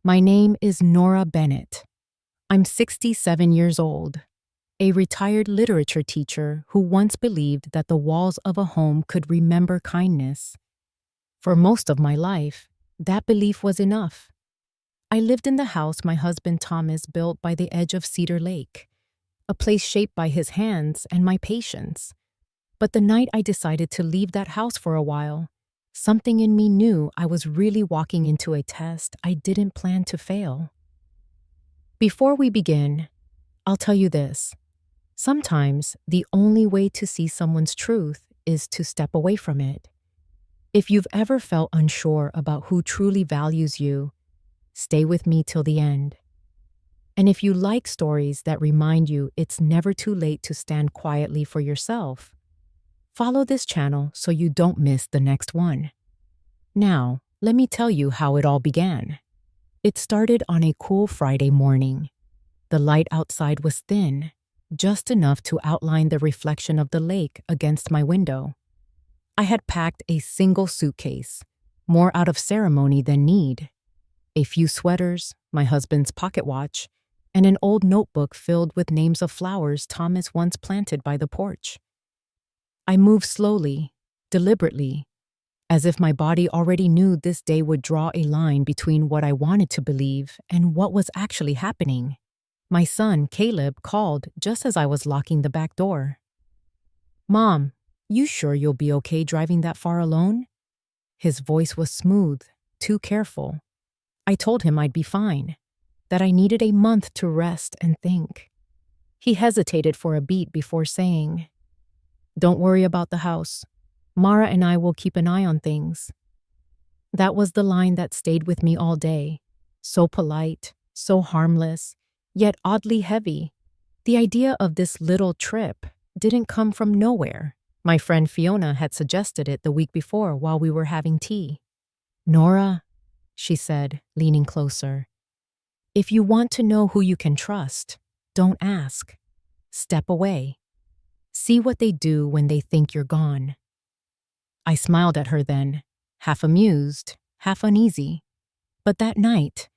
My name is Nora Bennett. I'm 67 years old, a retired literature teacher who once believed that the walls of a home could remember kindness. For most of my life, that belief was enough. I lived in the house my husband Thomas built by the edge of Cedar Lake, a place shaped by his hands and my patience. But the night I decided to leave that house for a while, something in me knew I was really walking into a test I didn't plan to fail. Before we begin, I'll tell you this. Sometimes the only way to see someone's truth is to step away from it. If you've ever felt unsure about who truly values you, stay with me till the end. And if you like stories that remind you it's never too late to stand quietly for yourself, follow this channel so you don't miss the next one. Now, let me tell you how it all began. It started on a cool Friday morning. The light outside was thin, just enough to outline the reflection of the lake against my window. I had packed a single suitcase, more out of ceremony than need. A few sweaters, my husband's pocket watch, and an old notebook filled with names of flowers Thomas once planted by the porch. I moved slowly, deliberately, as if my body already knew this day would draw a line between what I wanted to believe and what was actually happening. My son, Caleb, called just as I was locking the back door. "Mom, you sure you'll be okay driving that far alone?" His voice was smooth, too careful. I told him I'd be fine, that I needed a month to rest and think. He hesitated for a beat before saying, "Don't worry about the house. Mara and I will keep an eye on things." That was the line that stayed with me all day. So polite, so harmless, yet oddly heavy. The idea of this little trip didn't come from nowhere. My friend Fiona had suggested it the week before while we were having tea. "Nora," she said, leaning closer, "if you want to know who you can trust, don't ask. Step away. See what they do when they think you're gone." I smiled at her then, half amused, half uneasy. But that night,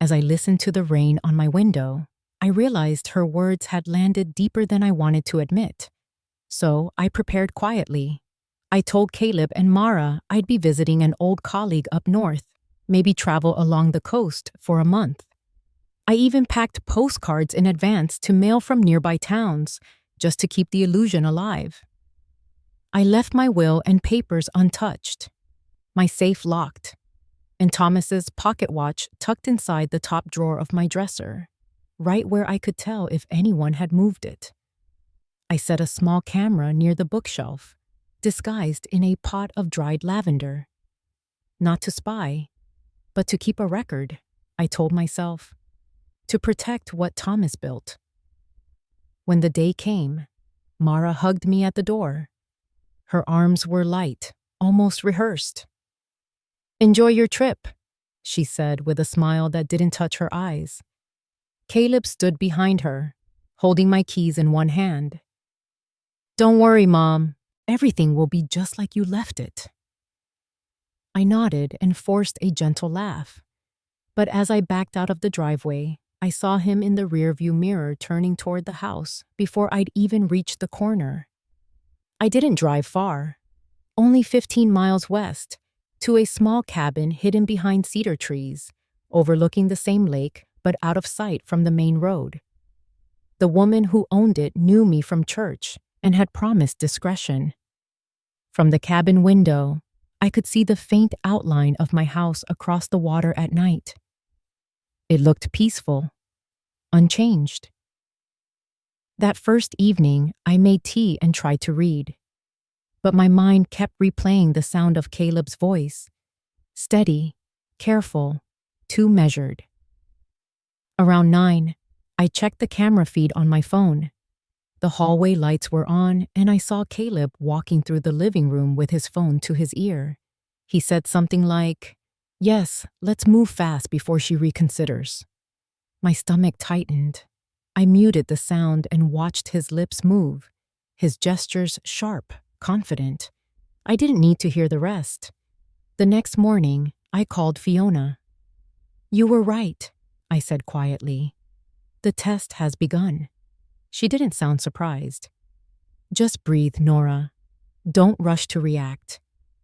as I listened to the rain on my window, I realized her words had landed deeper than I wanted to admit. So I prepared quietly. I told Caleb and Mara I'd be visiting an old colleague up north, maybe travel along the coast for a month. I even packed postcards in advance to mail from nearby towns, just to keep the illusion alive. I left my will and papers untouched, my safe locked, and Thomas's pocket watch tucked inside the top drawer of my dresser, right where I could tell if anyone had moved it. I set a small camera near the bookshelf, disguised in a pot of dried lavender. Not to spy, but to keep a record, I told myself, to protect what Thomas built. When the day came, Mara hugged me at the door. Her arms were light, almost rehearsed. "Enjoy your trip," she said with a smile that didn't touch her eyes. Caleb stood behind her, holding my keys in one hand. "Don't worry, Mom. Everything will be just like you left it." I nodded and forced a gentle laugh. But as I backed out of the driveway, I saw him in the rearview mirror turning toward the house before I'd even reached the corner. I didn't drive far, only 15 miles west, to a small cabin hidden behind cedar trees, overlooking the same lake but out of sight from the main road. The woman who owned it knew me from church and had promised discretion. From the cabin window, I could see the faint outline of my house across the water at night. It looked peaceful, unchanged. That first evening, I made tea and tried to read. But my mind kept replaying the sound of Caleb's voice. Steady, careful, too measured. Around 9, I checked the camera feed on my phone. The hallway lights were on, and I saw Caleb walking through the living room with his phone to his ear. He said something like, "Yes, let's move fast before she reconsiders." My stomach tightened. I muted the sound and watched his lips move, his gestures sharp, confident. I didn't need to hear the rest. The next morning, I called Fiona. You were right, I said quietly. The test has begun. She didn't sound surprised. Just breathe, Nora. Don't rush to react.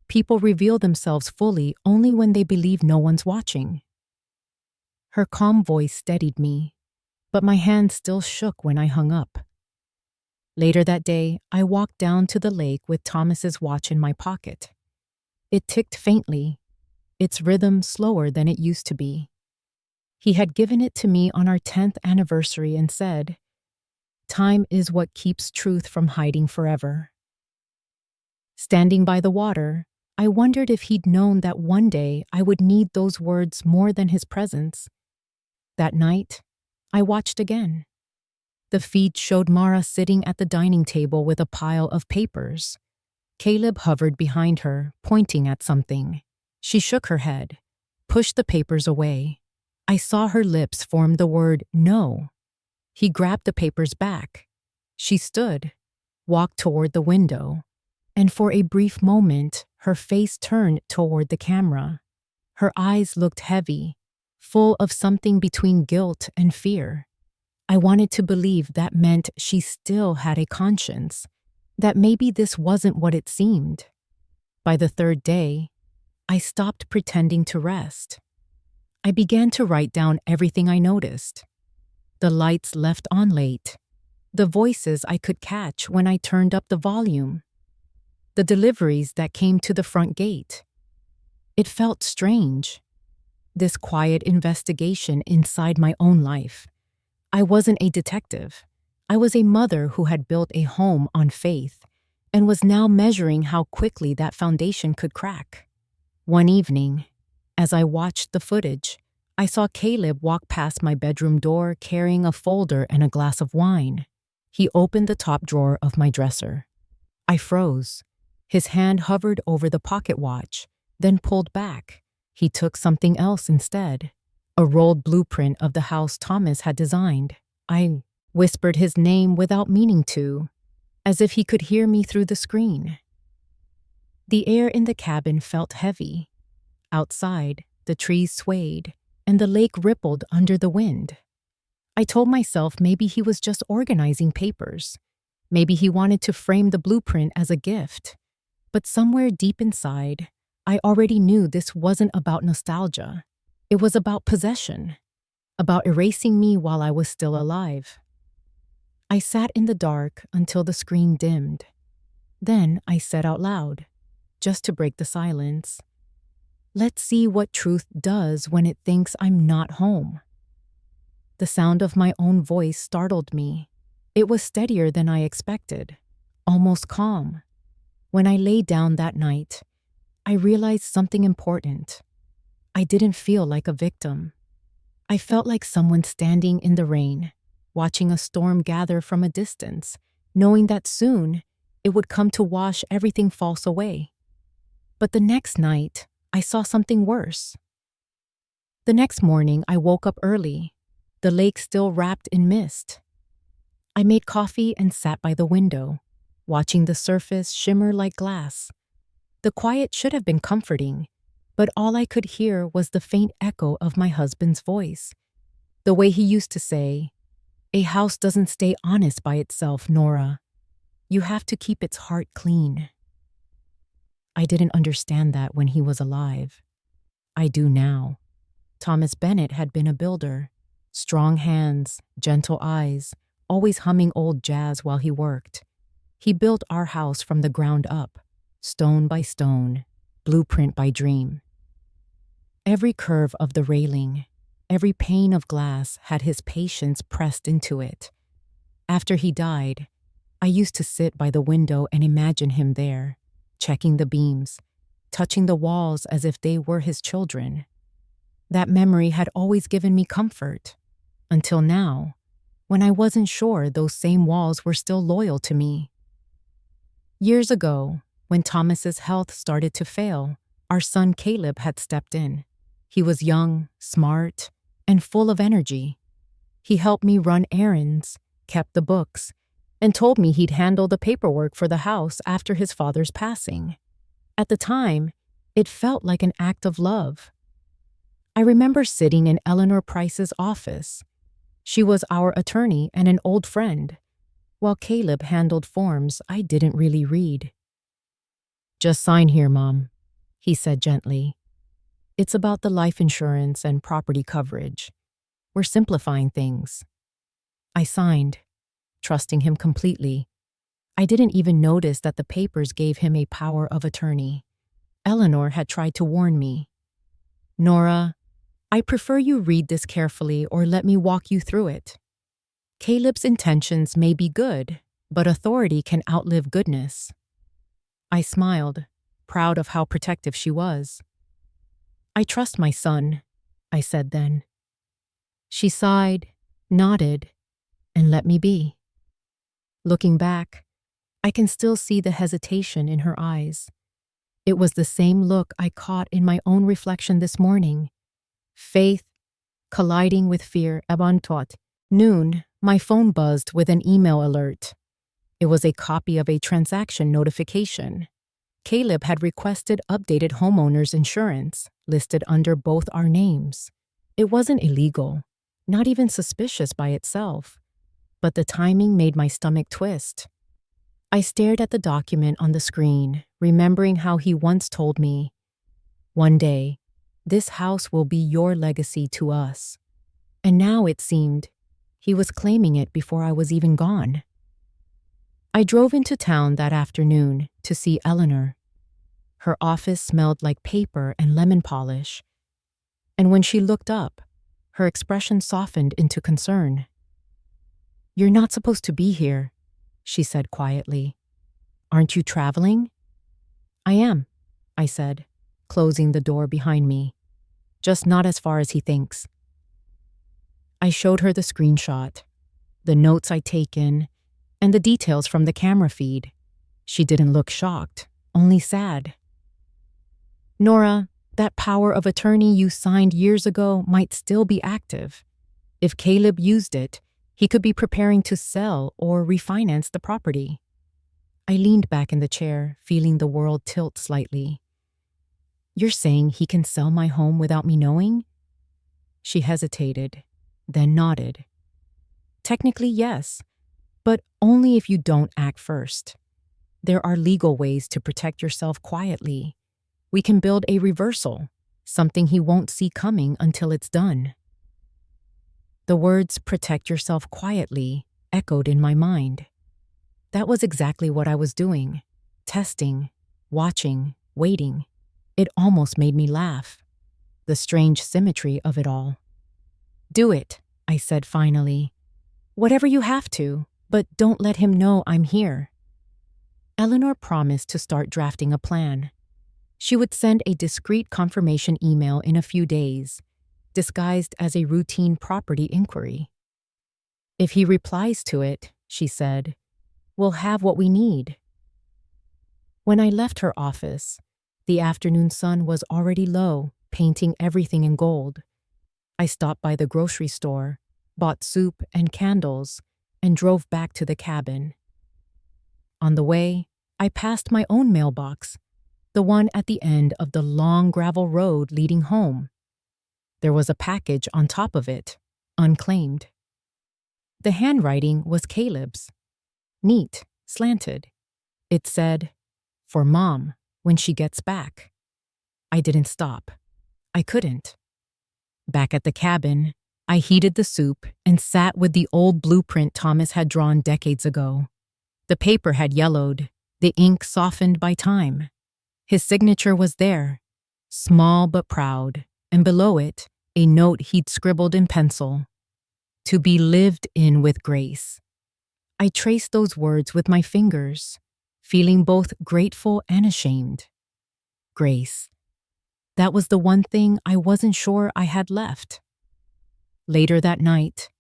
People reveal themselves fully only when they believe no one's watching. Her calm voice steadied me, but my hand still shook when I hung up. Later that day, I walked down to the lake with Thomas's watch in my pocket. It ticked faintly, its rhythm slower than it used to be. He had given it to me on our 10th anniversary and said, "Time is what keeps truth from hiding forever." Standing by the water, I wondered if he'd known that one day I would need those words more than his presence. That night, I watched again. The feed showed Mara sitting at the dining table with a pile of papers. Caleb hovered behind her, pointing at something. She shook her head, pushed the papers away. I saw her lips form the word no. He grabbed the papers back. She stood, walked toward the window, and for a brief moment, her face turned toward the camera. Her eyes looked heavy, full of something between guilt and fear. I wanted to believe that meant she still had a conscience, that maybe this wasn't what it seemed. By the third day, I stopped pretending to rest. I began to write down everything I noticed. The lights left on late, the voices I could catch when I turned up the volume, the deliveries that came to the front gate. It felt strange, this quiet investigation inside my own life. I wasn't a detective. I was a mother who had built a home on faith and was now measuring how quickly that foundation could crack. One evening, as I watched the footage, I saw Caleb walk past my bedroom door carrying a folder and a glass of wine. He opened the top drawer of my dresser. I froze. His hand hovered over the pocket watch, then pulled back. He took something else instead, a rolled blueprint of the house Thomas had designed. I whispered his name without meaning to, as if he could hear me through the screen. The air in the cabin felt heavy. Outside, the trees swayed, and the lake rippled under the wind. I told myself maybe he was just organizing papers. Maybe he wanted to frame the blueprint as a gift. But somewhere deep inside, I already knew this wasn't about nostalgia. It was about possession, about erasing me while I was still alive. I sat in the dark until the screen dimmed. Then I said out loud, just to break the silence, "Let's see what truth does when it thinks I'm not home." The sound of my own voice startled me. It was steadier than I expected, almost calm. When I lay down that night, I realized something important. I didn't feel like a victim. I felt like someone standing in the rain, watching a storm gather from a distance, knowing that soon it would come to wash everything false away. But the next night, I saw something worse. The next morning, I woke up early, the lake still wrapped in mist. I made coffee and sat by the window, watching the surface shimmer like glass. The quiet should have been comforting, but all I could hear was the faint echo of my husband's voice. The way he used to say, "A house doesn't stay honest by itself, Nora. You have to keep its heart clean." I didn't understand that when he was alive. I do now. Thomas Bennett had been a builder. Strong hands, gentle eyes, always humming old jazz while he worked. He built our house from the ground up, stone by stone, blueprint by dream. Every curve of the railing, every pane of glass had his patience pressed into it. After he died, I used to sit by the window and imagine him there, checking the beams, touching the walls as if they were his children. That memory had always given me comfort, until now, when I wasn't sure those same walls were still loyal to me. Years ago, when Thomas's health started to fail, our son Caleb had stepped in. He was young, smart, and full of energy. He helped me run errands, kept the books, and told me he'd handle the paperwork for the house after his father's passing. At the time, it felt like an act of love. I remember sitting in Eleanor Price's office. She was our attorney and an old friend, while Caleb handled forms I didn't really read. "Just sign here, Mom," he said gently. "It's about the life insurance and property coverage. We're simplifying things." I signed, trusting him completely. I didn't even notice that the papers gave him a power of attorney. Eleanor had tried to warn me. "Nora, I prefer you read this carefully or let me walk you through it. Caleb's intentions may be good, but authority can outlive goodness." I smiled, proud of how protective she was. "I trust my son," I said then. She sighed, nodded, and let me be. Looking back, I can still see the hesitation in her eyes. It was the same look I caught in my own reflection this morning. Faith colliding with fear. About noon, my phone buzzed with an email alert. It was a copy of a transaction notification. Caleb had requested updated homeowners insurance, listed under both our names. It wasn't illegal, not even suspicious by itself, but the timing made my stomach twist. I stared at the document on the screen, remembering how he once told me, "One day, this house will be your legacy to us." And now it seemed he was claiming it before I was even gone. I drove into town that afternoon to see Eleanor. Her office smelled like paper and lemon polish, and when she looked up, her expression softened into concern. "You're not supposed to be here," she said quietly. "Aren't you traveling?" "I am," I said, closing the door behind me. "Just not as far as he thinks." I showed her the screenshot, the notes I'd taken, and the details from the camera feed. She didn't look shocked, only sad. "Nora, that power of attorney you signed years ago might still be active. If Caleb used it, he could be preparing to sell or refinance the property." I leaned back in the chair, feeling the world tilt slightly. "You're saying he can sell my home without me knowing?" She hesitated, then nodded. "Technically, yes, but only if you don't act first. There are legal ways to protect yourself quietly. We can build a reversal, something he won't see coming until it's done." The words "protect yourself quietly" echoed in my mind. That was exactly what I was doing. Testing, watching, waiting. It almost made me laugh. The strange symmetry of it all. "Do it," I said finally. "Whatever you have to, but don't let him know I'm here." Eleanor promised to start drafting a plan. She would send a discreet confirmation email in a few days, disguised as a routine property inquiry. "If he replies to it," she said, "we'll have what we need." When I left her office, the afternoon sun was already low, painting everything in gold. I stopped by the grocery store, bought soup and candles, and drove back to the cabin. On the way, I passed my own mailbox, the one at the end of the long gravel road leading home. There was a package on top of it, unclaimed. The handwriting was Caleb's. Neat, slanted. It said, "For Mom, when she gets back." I didn't stop. I couldn't. Back at the cabin, I heated the soup and sat with the old blueprint Thomas had drawn decades ago. The paper had yellowed, the ink softened by time. His signature was there, small but proud, and below it, a note he'd scribbled in pencil. "To be lived in with grace." I traced those words with my fingers, feeling both grateful and ashamed. Grace. That was the one thing I wasn't sure I had left. Later that night,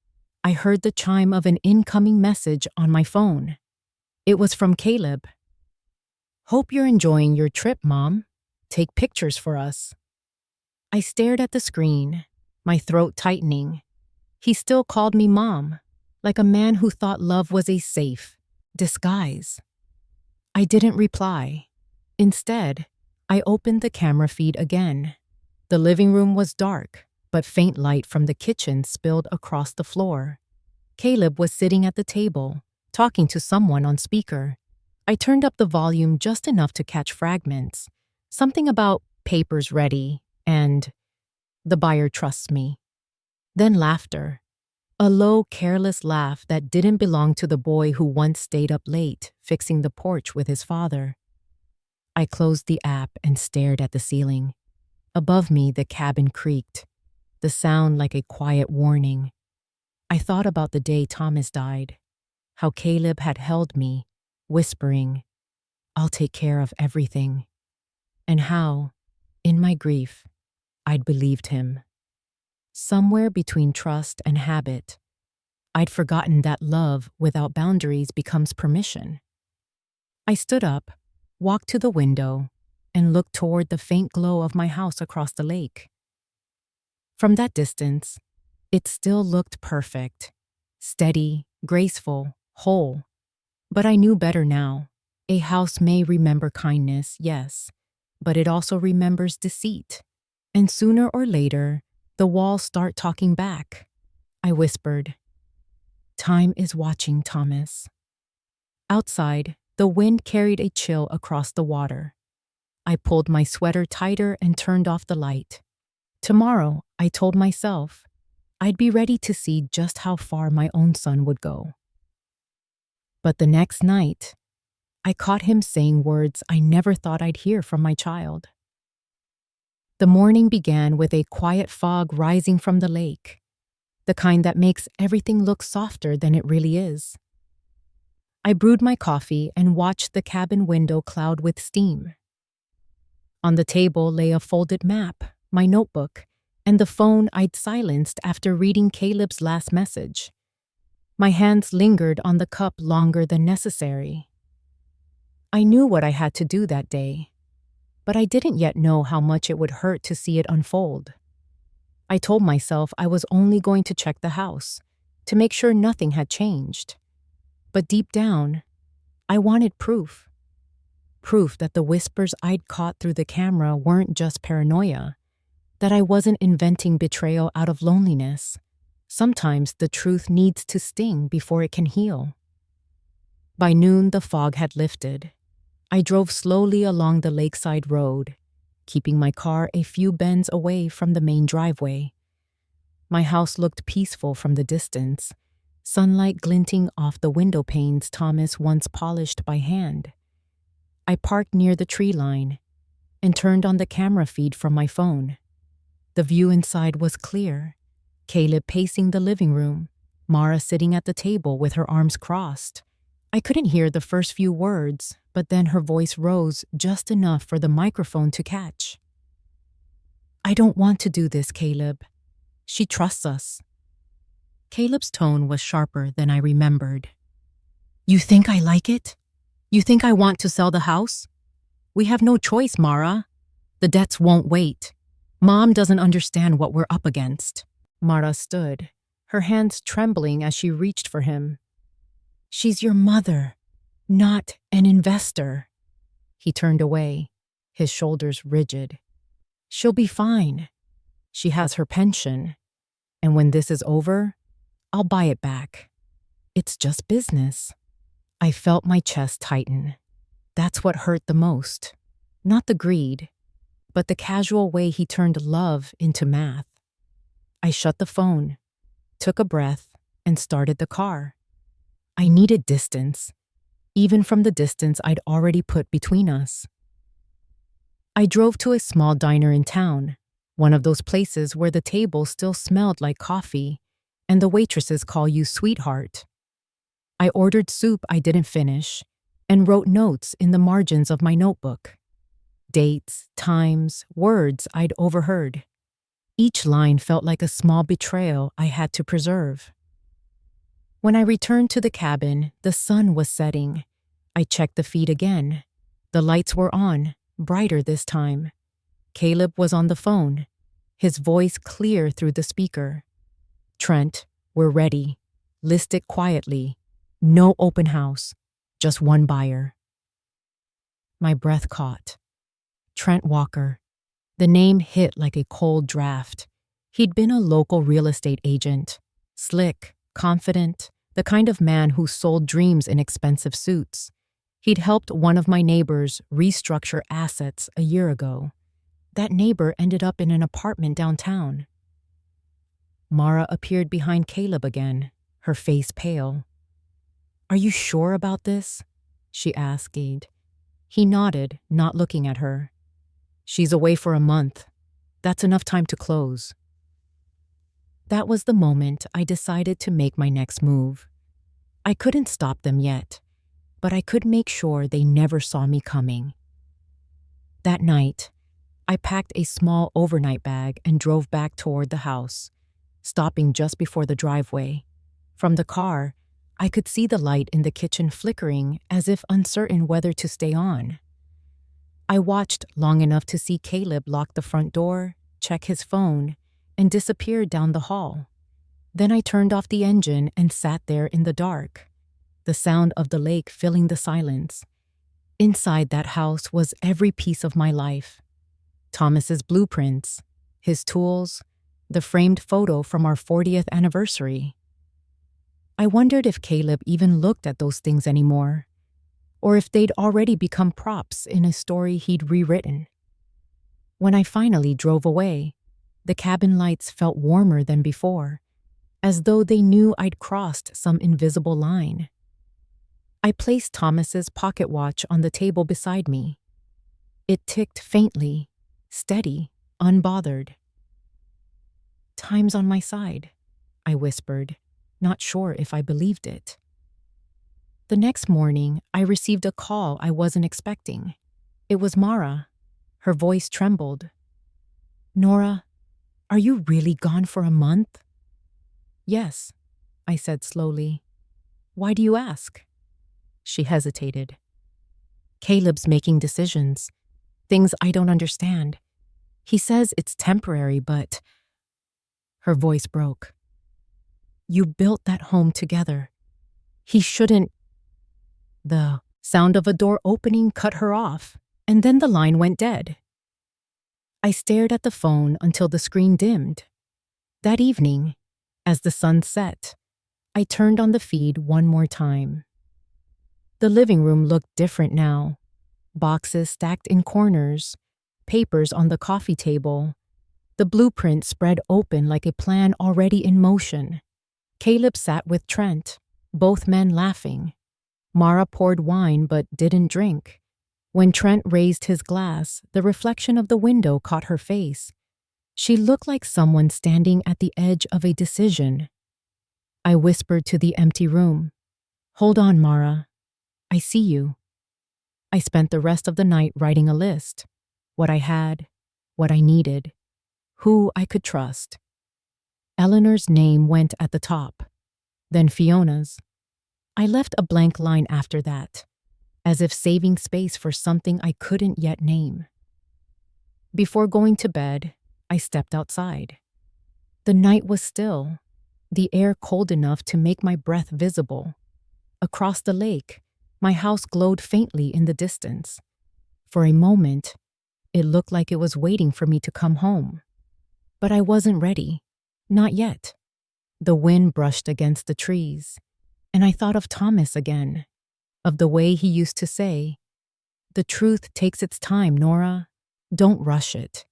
I heard the chime of an incoming message on my phone. It was from Caleb. "Hope you're enjoying your trip, Mom. Take pictures for us." I stared at the screen, my throat tightening. He still called me Mom, like a man who thought love was a safe disguise. I didn't reply. Instead, I opened the camera feed again. The living room was dark, but faint light from the kitchen spilled across the floor. Caleb was sitting at the table, talking to someone on speaker. I turned up the volume just enough to catch fragments. Something about papers ready and the buyer trusts me. Then laughter. A low, careless laugh that didn't belong to the boy who once stayed up late, fixing the porch with his father. I closed the app and stared at the ceiling. Above me, the cabin creaked, the sound like a quiet warning. I thought about the day Thomas died, how Caleb had held me, whispering, "I'll take care of everything," and how, in my grief, I'd believed him. Somewhere between trust and habit, I'd forgotten that love without boundaries becomes permission. I stood up, walked to the window, and looked toward the faint glow of my house across the lake. From that distance, it still looked perfect, steady, graceful, whole. But I knew better now. A house may remember kindness, yes, but it also remembers deceit. And sooner or later, the walls start talking back. I whispered, "Time is watching, Thomas." Outside, the wind carried a chill across the water. I pulled my sweater tighter and turned off the light. Tomorrow, I told myself, I'd be ready to see just how far my own son would go. But the next night, I caught him saying words I never thought I'd hear from my child. The morning began with a quiet fog rising from the lake, the kind that makes everything look softer than it really is. I brewed my coffee and watched the cabin window cloud with steam. On the table lay a folded map, my notebook, and the phone I'd silenced after reading Caleb's last message. My hands lingered on the cup longer than necessary. I knew what I had to do that day, but I didn't yet know how much it would hurt to see it unfold. I told myself I was only going to check the house, to make sure nothing had changed. But deep down, I wanted proof. Proof that the whispers I'd caught through the camera weren't just paranoia, that I wasn't inventing betrayal out of loneliness. Sometimes the truth needs to sting before it can heal. By noon, the fog had lifted. I drove slowly along the lakeside road, keeping my car a few bends away from the main driveway. My house looked peaceful from the distance, sunlight glinting off the window panes Thomas once polished by hand. I parked near the tree line and turned on the camera feed from my phone. The view inside was clear. Caleb pacing the living room, Mara sitting at the table with her arms crossed. I couldn't hear the first few words, but then her voice rose just enough for the microphone to catch. "I don't want to do this, Caleb. She trusts us." Caleb's tone was sharper than I remembered. "You think I like it? You think I want to sell the house? We have no choice, Mara. The debts won't wait. Mom doesn't understand what we're up against." Mara stood, her hands trembling as she reached for him. "She's your mother, not an investor." He turned away, his shoulders rigid. "She'll be fine. She has her pension. And when this is over, I'll buy it back. It's just business." I felt my chest tighten. That's what hurt the most. Not the greed, but the casual way he turned love into math. I shut the phone, took a breath, and started the car. I needed distance, even from the distance I'd already put between us. I drove to a small diner in town, one of those places where the table still smelled like coffee and the waitresses call you sweetheart. I ordered soup I didn't finish and wrote notes in the margins of my notebook. Dates, times, words I'd overheard. Each line felt like a small betrayal I had to preserve. When I returned to the cabin, the sun was setting. I checked the feed again. The lights were on, brighter this time. Caleb was on the phone, his voice clear through the speaker. "Trent, we're ready. List it quietly. No open house. Just one buyer." My breath caught. Trent Walker. The name hit like a cold draft. He'd been a local real estate agent, slick, confident, the kind of man who sold dreams in expensive suits. He'd helped one of my neighbors restructure assets a year ago. That neighbor ended up in an apartment downtown. Mara appeared behind Caleb again, her face pale. "Are you sure about this?" she asked. He nodded, not looking at her. "She's away for a month. That's enough time to close." That was the moment I decided to make my next move. I couldn't stop them yet, but I could make sure they never saw me coming. That night, I packed a small overnight bag and drove back toward the house, stopping just before the driveway. From the car, I could see the light in the kitchen flickering as if uncertain whether to stay on. I watched long enough to see Caleb lock the front door, check his phone, and disappear down the hall. Then I turned off the engine and sat there in the dark, the sound of the lake filling the silence. Inside that house was every piece of my life. Thomas's blueprints, his tools, the framed photo from our 40th anniversary. I wondered if Caleb even looked at those things anymore, or if they'd already become props in a story he'd rewritten. When I finally drove away, the cabin lights felt warmer than before, as though they knew I'd crossed some invisible line. I placed Thomas's pocket watch on the table beside me. It ticked faintly, steady, unbothered. "Time's on my side," I whispered, not sure if I believed it. The next morning, I received a call I wasn't expecting. It was Mara. Her voice trembled. "Nora, are you really gone for a month?" "Yes," I said slowly. "Why do you ask?" She hesitated. "Caleb's making decisions, things I don't understand. He says it's temporary, but—" Her voice broke. "You built that home together. He shouldn't—" The sound of a door opening cut her off, and then the line went dead. I stared at the phone until the screen dimmed. That evening, as the sun set, I turned on the feed one more time. The living room looked different now. Boxes stacked in corners, papers on the coffee table, the blueprint spread open like a plan already in motion. Caleb sat with Trent, both men laughing. Mara poured wine but didn't drink. When Trent raised his glass, the reflection of the window caught her face. She looked like someone standing at the edge of a decision. I whispered to the empty room, "Hold on, Mara. I see you." I spent the rest of the night writing a list. What I had, what I needed, who I could trust. Eleanor's name went at the top, then Fiona's. I left a blank line after that, as if saving space for something I couldn't yet name. Before going to bed, I stepped outside. The night was still, the air cold enough to make my breath visible. Across the lake, my house glowed faintly in the distance. For a moment, it looked like it was waiting for me to come home. But I wasn't ready. Not yet. The wind brushed against the trees, and I thought of Thomas again, of the way he used to say, "The truth takes its time, Nora. Don't rush it.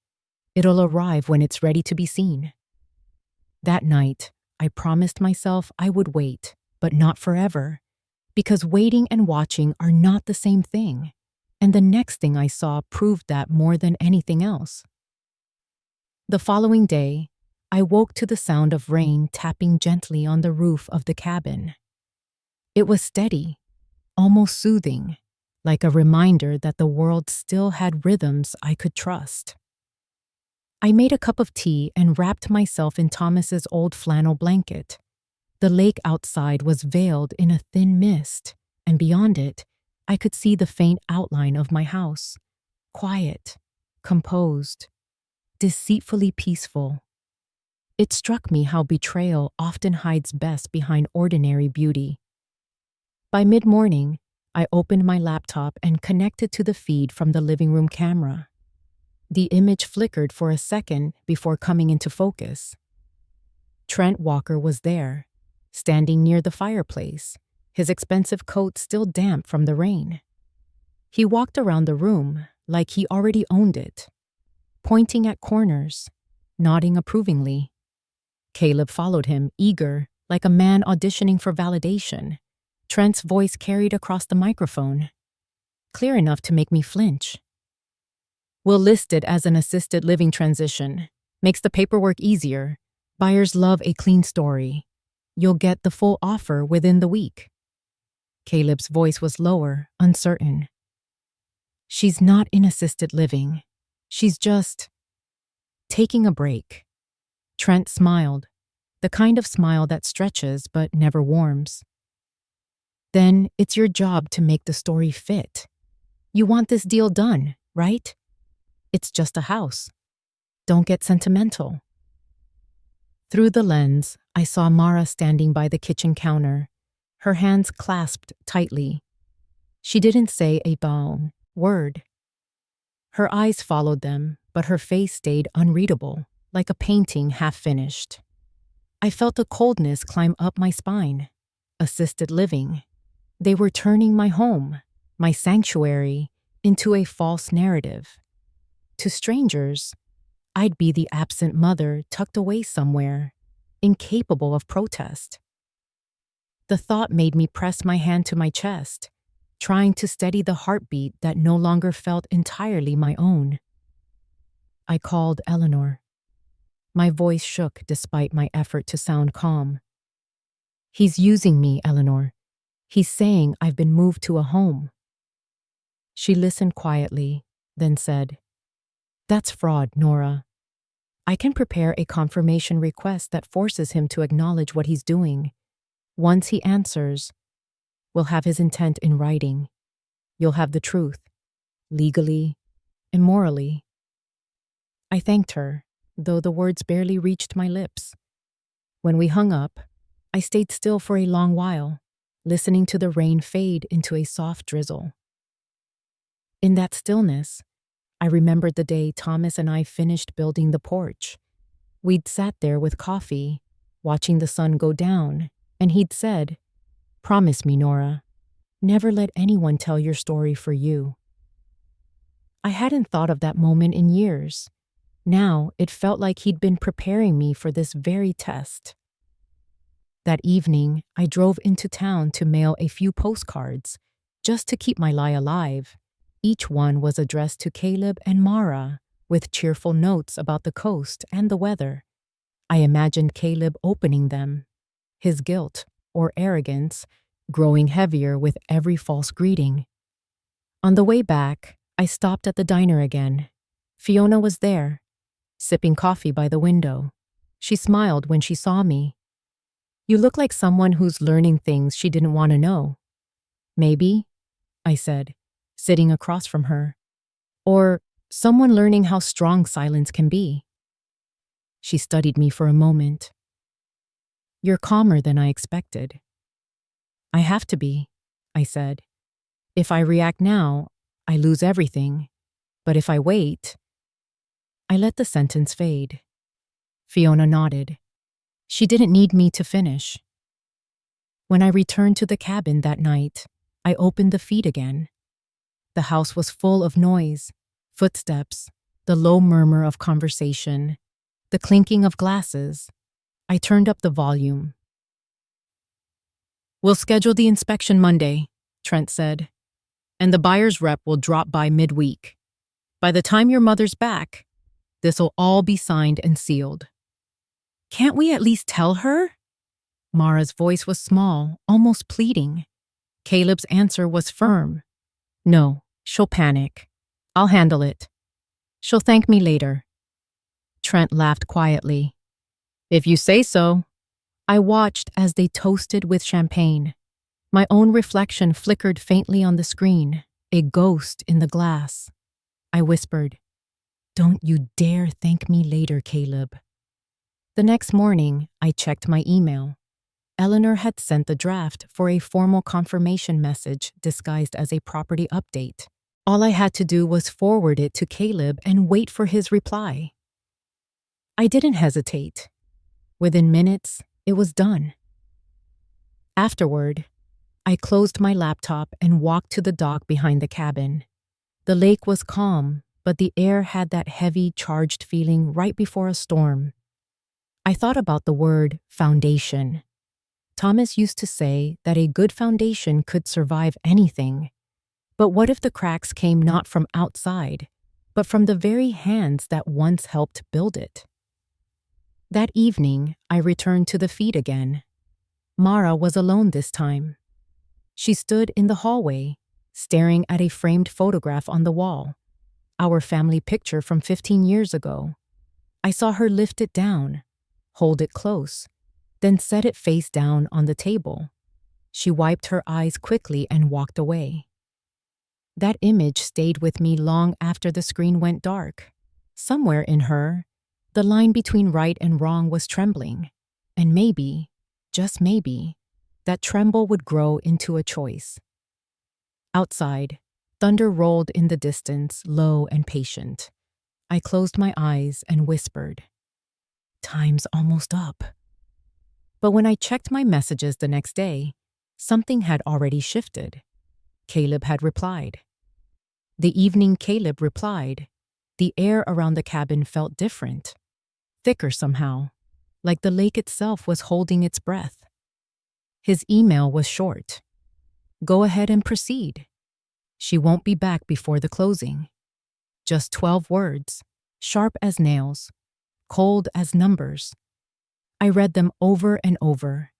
It'll arrive when it's ready to be seen." That night, I promised myself I would wait, but not forever, because waiting and watching are not the same thing, and the next thing I saw proved that more than anything else. The following day, I woke to the sound of rain tapping gently on the roof of the cabin. It was steady, almost soothing, like a reminder that the world still had rhythms I could trust. I made a cup of tea and wrapped myself in Thomas's old flannel blanket. The lake outside was veiled in a thin mist, and beyond it, I could see the faint outline of my house. Quiet, composed, deceitfully peaceful. It struck me how betrayal often hides best behind ordinary beauty. By mid-morning, I opened my laptop and connected to the feed from the living room camera. The image flickered for a second before coming into focus. Trent Walker was there, standing near the fireplace, his expensive coat still damp from the rain. He walked around the room like he already owned it, pointing at corners, nodding approvingly. Caleb followed him, eager, like a man auditioning for validation. Trent's voice carried across the microphone, clear enough to make me flinch. "We'll list it as an assisted living transition. Makes the paperwork easier. Buyers love a clean story. You'll get the full offer within the week." Caleb's voice was lower, uncertain. "She's not in assisted living. She's just taking a break." Trent smiled, the kind of smile that stretches but never warms. "Then it's your job to make the story fit. You want this deal done, right? It's just a house. Don't get sentimental." Through the lens, I saw Mara standing by the kitchen counter, her hands clasped tightly. She didn't say a word. Her eyes followed them, but her face stayed unreadable, like a painting half-finished. I felt a coldness climb up my spine. Assisted living. They were turning my home, my sanctuary, into a false narrative. To strangers, I'd be the absent mother tucked away somewhere, incapable of protest. The thought made me press my hand to my chest, trying to steady the heartbeat that no longer felt entirely my own. I called Eleanor. My voice shook despite my effort to sound calm. "He's using me, Eleanor. He's saying I've been moved to a home." She listened quietly, then said, "That's fraud, Nora. I can prepare a confirmation request that forces him to acknowledge what he's doing. Once he answers, we'll have his intent in writing. You'll have the truth, legally and morally." I thanked her, though the words barely reached my lips. When we hung up, I stayed still for a long while, listening to the rain fade into a soft drizzle. In that stillness, I remembered the day Thomas and I finished building the porch. We'd sat there with coffee, watching the sun go down, and he'd said, "Promise me, Nora, never let anyone tell your story for you." I hadn't thought of that moment in years. Now it felt like he'd been preparing me for this very test. That evening, I drove into town to mail a few postcards, just to keep my lie alive. Each one was addressed to Caleb and Mara, with cheerful notes about the coast and the weather. I imagined Caleb opening them, his guilt, or arrogance, growing heavier with every false greeting. On the way back, I stopped at the diner again. Fiona was there, sipping coffee by the window. She smiled when she saw me. "You look like someone who's learning things she didn't want to know." "Maybe," I said, sitting across from her. "Or someone learning how strong silence can be." She studied me for a moment. "You're calmer than I expected." "I have to be," I said. "If I react now, I lose everything. But if I wait..." I let the sentence fade. Fiona nodded. She didn't need me to finish. When I returned to the cabin that night, I opened the feed again. The house was full of noise, footsteps, the low murmur of conversation, the clinking of glasses. I turned up the volume. "We'll schedule the inspection Monday," Trent said, "and the buyer's rep will drop by midweek. By the time your mother's back, this'll all be signed and sealed." "Can't we at least tell her?" Mara's voice was small, almost pleading. Caleb's answer was firm. "No, she'll panic. I'll handle it. She'll thank me later." Trent laughed quietly. "If you say so." I watched as they toasted with champagne. My own reflection flickered faintly on the screen, a ghost in the glass. I whispered, "Don't you dare thank me later, Caleb." The next morning, I checked my email. Eleanor had sent the draft for a formal confirmation message disguised as a property update. All I had to do was forward it to Caleb and wait for his reply. I didn't hesitate. Within minutes, it was done. Afterward, I closed my laptop and walked to the dock behind the cabin. The lake was calm, but the air had that heavy, charged feeling right before a storm. I thought about the word foundation. Thomas used to say that a good foundation could survive anything. But what if the cracks came not from outside, but from the very hands that once helped build it? That evening, I returned to the feed again. Mara was alone this time. She stood in the hallway, staring at a framed photograph on the wall, our family picture from 15 years ago. I saw her lift it down, hold it close, then set it face down on the table. She wiped her eyes quickly and walked away. That image stayed with me long after the screen went dark. Somewhere in her, the line between right and wrong was trembling, and maybe, just maybe, that tremble would grow into a choice. Outside, thunder rolled in the distance, low and patient. I closed my eyes and whispered, "Time's almost up." But when I checked my messages the next day, something had already shifted. Caleb had replied. The evening Caleb replied, the air around the cabin felt different, thicker somehow, like the lake itself was holding its breath. His email was short. "Go ahead and proceed. She won't be back before the closing." Just 12 words, sharp as nails, cold as numbers. I read them over and over,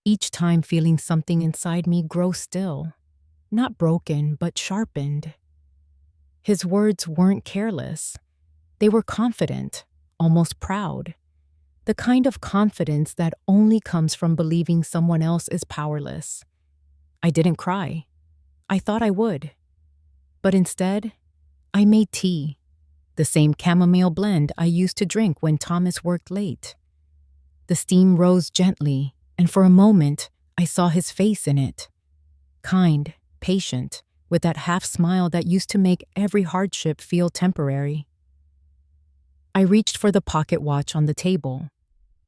each time feeling something inside me grow still, not broken but sharpened. His words weren't careless. They were confident, almost proud. The kind of confidence that only comes from believing someone else is powerless. I didn't cry. I thought I would. But instead, I made tea, the same chamomile blend I used to drink when Thomas worked late. The steam rose gently, and for a moment, I saw his face in it. Kind, patient, with that half smile that used to make every hardship feel temporary. I reached for the pocket watch on the table.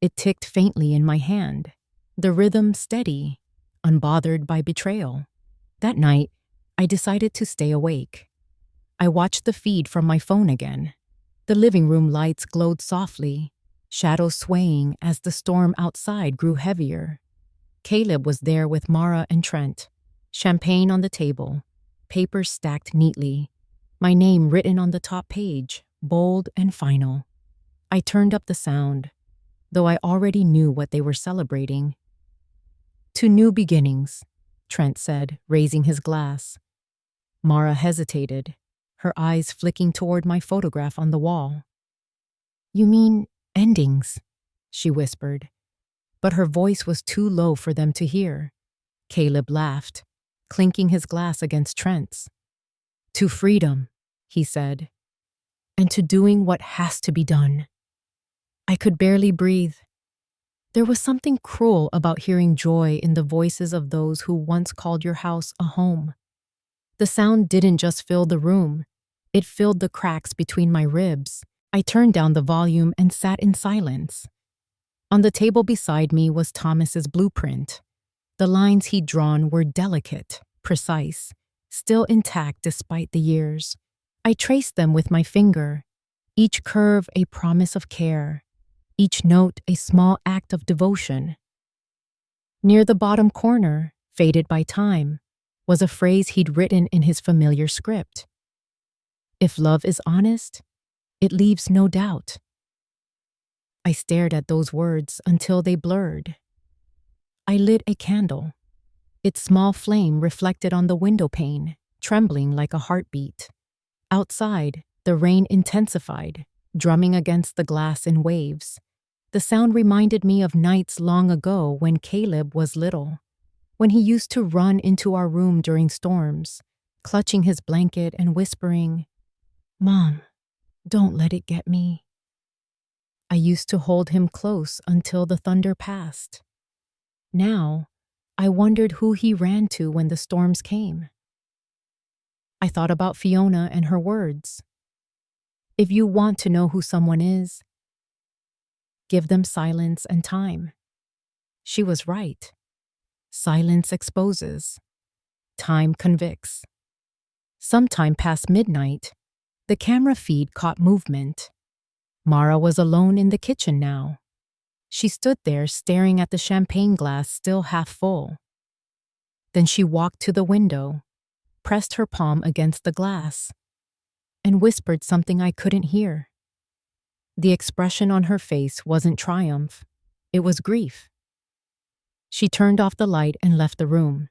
It ticked faintly in my hand, the rhythm steady, unbothered by betrayal. That night, I decided to stay awake. I watched the feed from my phone again. The living room lights glowed softly, shadows swaying as the storm outside grew heavier. Caleb was there with Mara and Trent, champagne on the table, papers stacked neatly, my name written on the top page, bold and final. I turned up the sound, though I already knew what they were celebrating. "To new beginnings," Trent said, raising his glass. Mara hesitated, her eyes flicking toward my photograph on the wall. "You mean endings," she whispered, but her voice was too low for them to hear. Caleb laughed, clinking his glass against Trent's. "To freedom," he said, "and to doing what has to be done." I could barely breathe. There was something cruel about hearing joy in the voices of those who once called your house a home. The sound didn't just fill the room, it filled the cracks between my ribs. I turned down the volume and sat in silence. On the table beside me was Thomas's blueprint. The lines he'd drawn were delicate, precise, still intact despite the years. I traced them with my finger, each curve a promise of care, each note a small act of devotion. Near the bottom corner, faded by time, was a phrase he'd written in his familiar script. "If love is honest, it leaves no doubt." I stared at those words until they blurred. I lit a candle. Its small flame reflected on the window pane, trembling like a heartbeat. Outside, the rain intensified, drumming against the glass in waves. The sound reminded me of nights long ago when Caleb was little, when he used to run into our room during storms, clutching his blanket and whispering, "Mom, don't let it get me." I used to hold him close until the thunder passed. Now, I wondered who he ran to when the storms came. I thought about Fiona and her words. If you want to know who someone is, give them silence and time. She was right. Silence exposes. Time convicts. Sometime past midnight, the camera feed caught movement. Mara was alone in the kitchen now. She stood there staring at the champagne glass still half full. Then she walked to the window, pressed her palm against the glass, and whispered something I couldn't hear. The expression on her face wasn't triumph, it was grief. She turned off the light and left the room,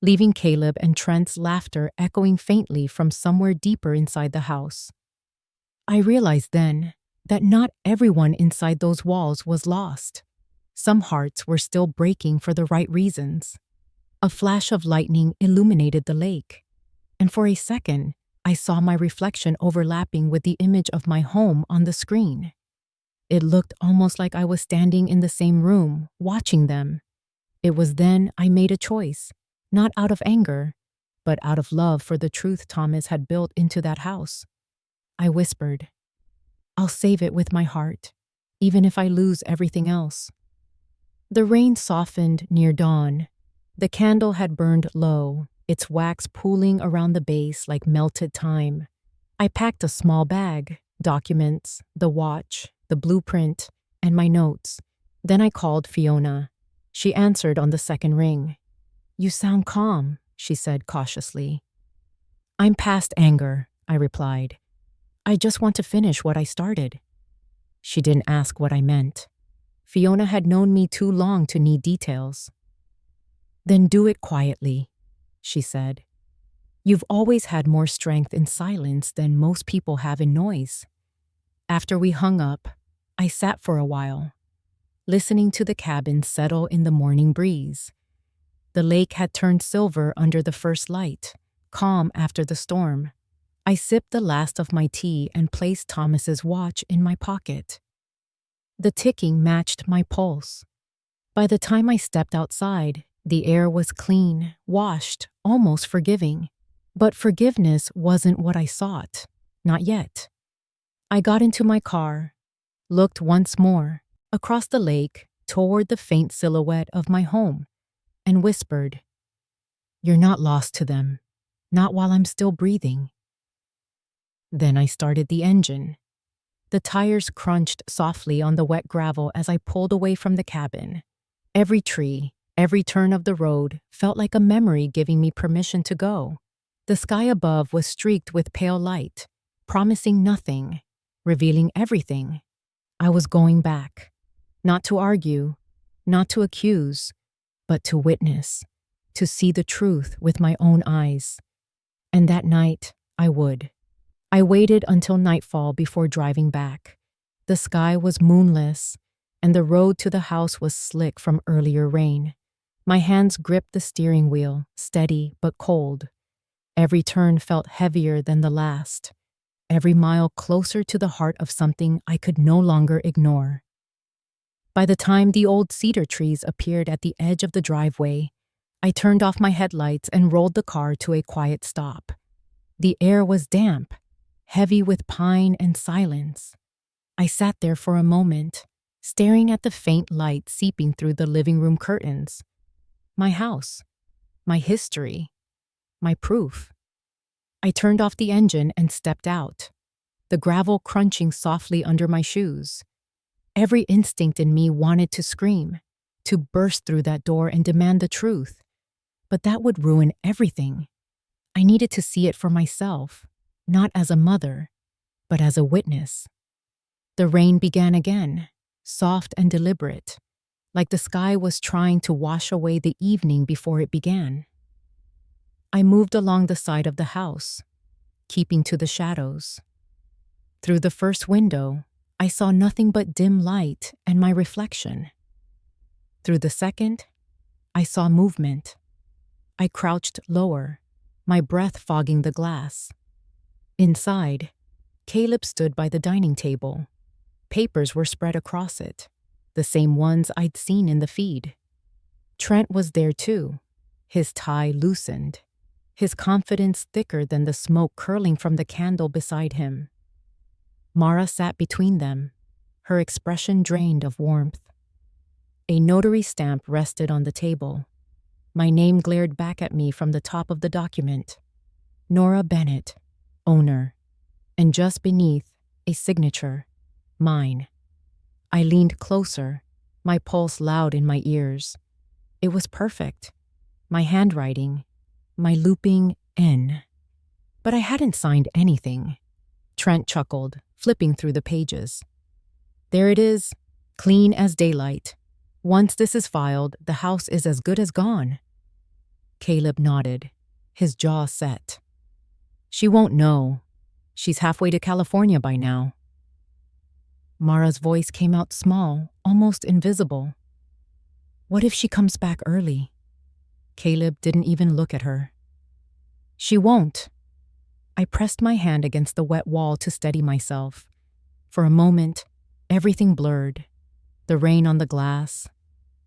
leaving Caleb and Trent's laughter echoing faintly from somewhere deeper inside the house. I realized then that not everyone inside those walls was lost. Some hearts were still breaking for the right reasons. A flash of lightning illuminated the lake, and for a second, I saw my reflection overlapping with the image of my home on the screen. It looked almost like I was standing in the same room, watching them. It was then I made a choice, not out of anger, but out of love for the truth Thomas had built into that house. I whispered, "I'll save it with my heart, even if I lose everything else." The rain softened near dawn. The candle had burned low, its wax pooling around the base like melted time. I packed a small bag, documents, the watch, the blueprint, and my notes. Then I called Fiona. She answered on the second ring. "You sound calm," she said cautiously. "I'm past anger," I replied. "I just want to finish what I started." She didn't ask what I meant. Fiona had known me too long to need details. "Then do it quietly," she said. "You've always had more strength in silence than most people have in noise." After we hung up, I sat for a while, listening to the cabin settle in the morning breeze. The lake had turned silver under the first light, calm after the storm. I sipped the last of my tea and placed Thomas's watch in my pocket. The ticking matched my pulse. By the time I stepped outside, the air was clean, washed, almost forgiving. But forgiveness wasn't what I sought. Not yet. I got into my car, looked once more, across the lake, toward the faint silhouette of my home, and whispered, "You're not lost to them. Not while I'm still breathing." Then I started the engine. The tires crunched softly on the wet gravel as I pulled away from the cabin. Every tree, every turn of the road felt like a memory giving me permission to go. The sky above was streaked with pale light, promising nothing, revealing everything. I was going back, not to argue, not to accuse, but to witness, to see the truth with my own eyes. And that night, I would. I waited until nightfall before driving back. The sky was moonless, and the road to the house was slick from earlier rain. My hands gripped the steering wheel, steady but cold. Every turn felt heavier than the last, every mile closer to the heart of something I could no longer ignore. By the time the old cedar trees appeared at the edge of the driveway, I turned off my headlights and rolled the car to a quiet stop. The air was damp, heavy with pine and silence. I sat there for a moment, staring at the faint light seeping through the living room curtains. My house, my history, my proof. I turned off the engine and stepped out, the gravel crunching softly under my shoes. Every instinct in me wanted to scream, to burst through that door and demand the truth. But that would ruin everything. I needed to see it for myself, not as a mother, but as a witness. The rain began again, soft and deliberate, like the sky was trying to wash away the evening before it began. I moved along the side of the house, keeping to the shadows. Through the first window, I saw nothing but dim light and my reflection. Through the second, I saw movement. I crouched lower, my breath fogging the glass. Inside, Caleb stood by the dining table. Papers were spread across it, the same ones I'd seen in the feed. Trent was there too, his tie loosened. his confidence thicker than the smoke curling from the candle beside him. Mara sat between them, her expression drained of warmth. A notary stamp rested on the table. My name glared back at me from the top of the document. Nora Bennett, owner. And just beneath, a signature. Mine. I leaned closer, my pulse loud in my ears. It was perfect. My handwriting, my looping N. But I hadn't signed anything. Trent chuckled, flipping through the pages. There it is, clean as daylight. Once this is filed, the house is as good as gone. Caleb nodded, his jaw set. She won't know. She's halfway to California by now. Mara's voice came out small, almost invisible. What if she comes back early? Caleb didn't even look at her. She won't. I pressed my hand against the wet wall to steady myself. For a moment, everything blurred. The rain on the glass,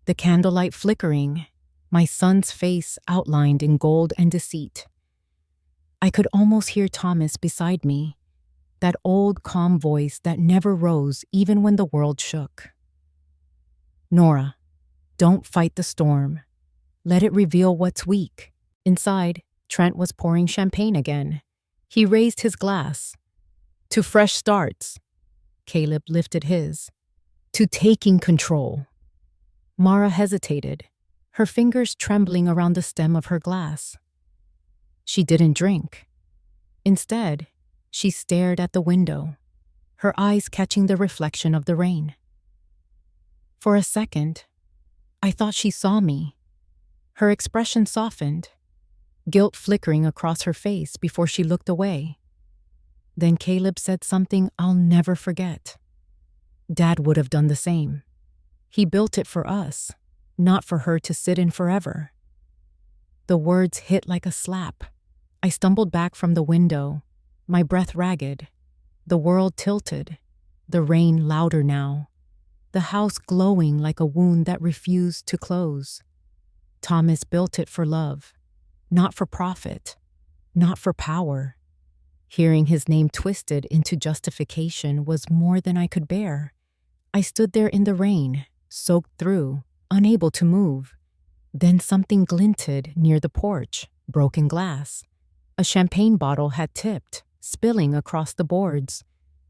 the candlelight flickering, my son's face outlined in gold and deceit. I could almost hear Thomas beside me, that old calm voice that never rose even when the world shook. Nora, don't fight the storm. Let it reveal what's weak. Inside, Trent was pouring champagne again. He raised his glass. To fresh starts. Caleb lifted his. To taking control. Mara hesitated, her fingers trembling around the stem of her glass. She didn't drink. Instead, she stared at the window, her eyes catching the reflection of the rain. For a second, I thought she saw me. Her expression softened, guilt flickering across her face before she looked away. Then Caleb said something I'll never forget. Dad would have done the same. He built it for us, not for her to sit in forever. The words hit like a slap. I stumbled back from the window, my breath ragged. The world tilted, the rain louder now, the house glowing like a wound that refused to close. Thomas built it for love, not for profit, not for power. Hearing his name twisted into justification was more than I could bear. I stood there in the rain, soaked through, unable to move. Then something glinted near the porch, broken glass. A champagne bottle had tipped, spilling across the boards.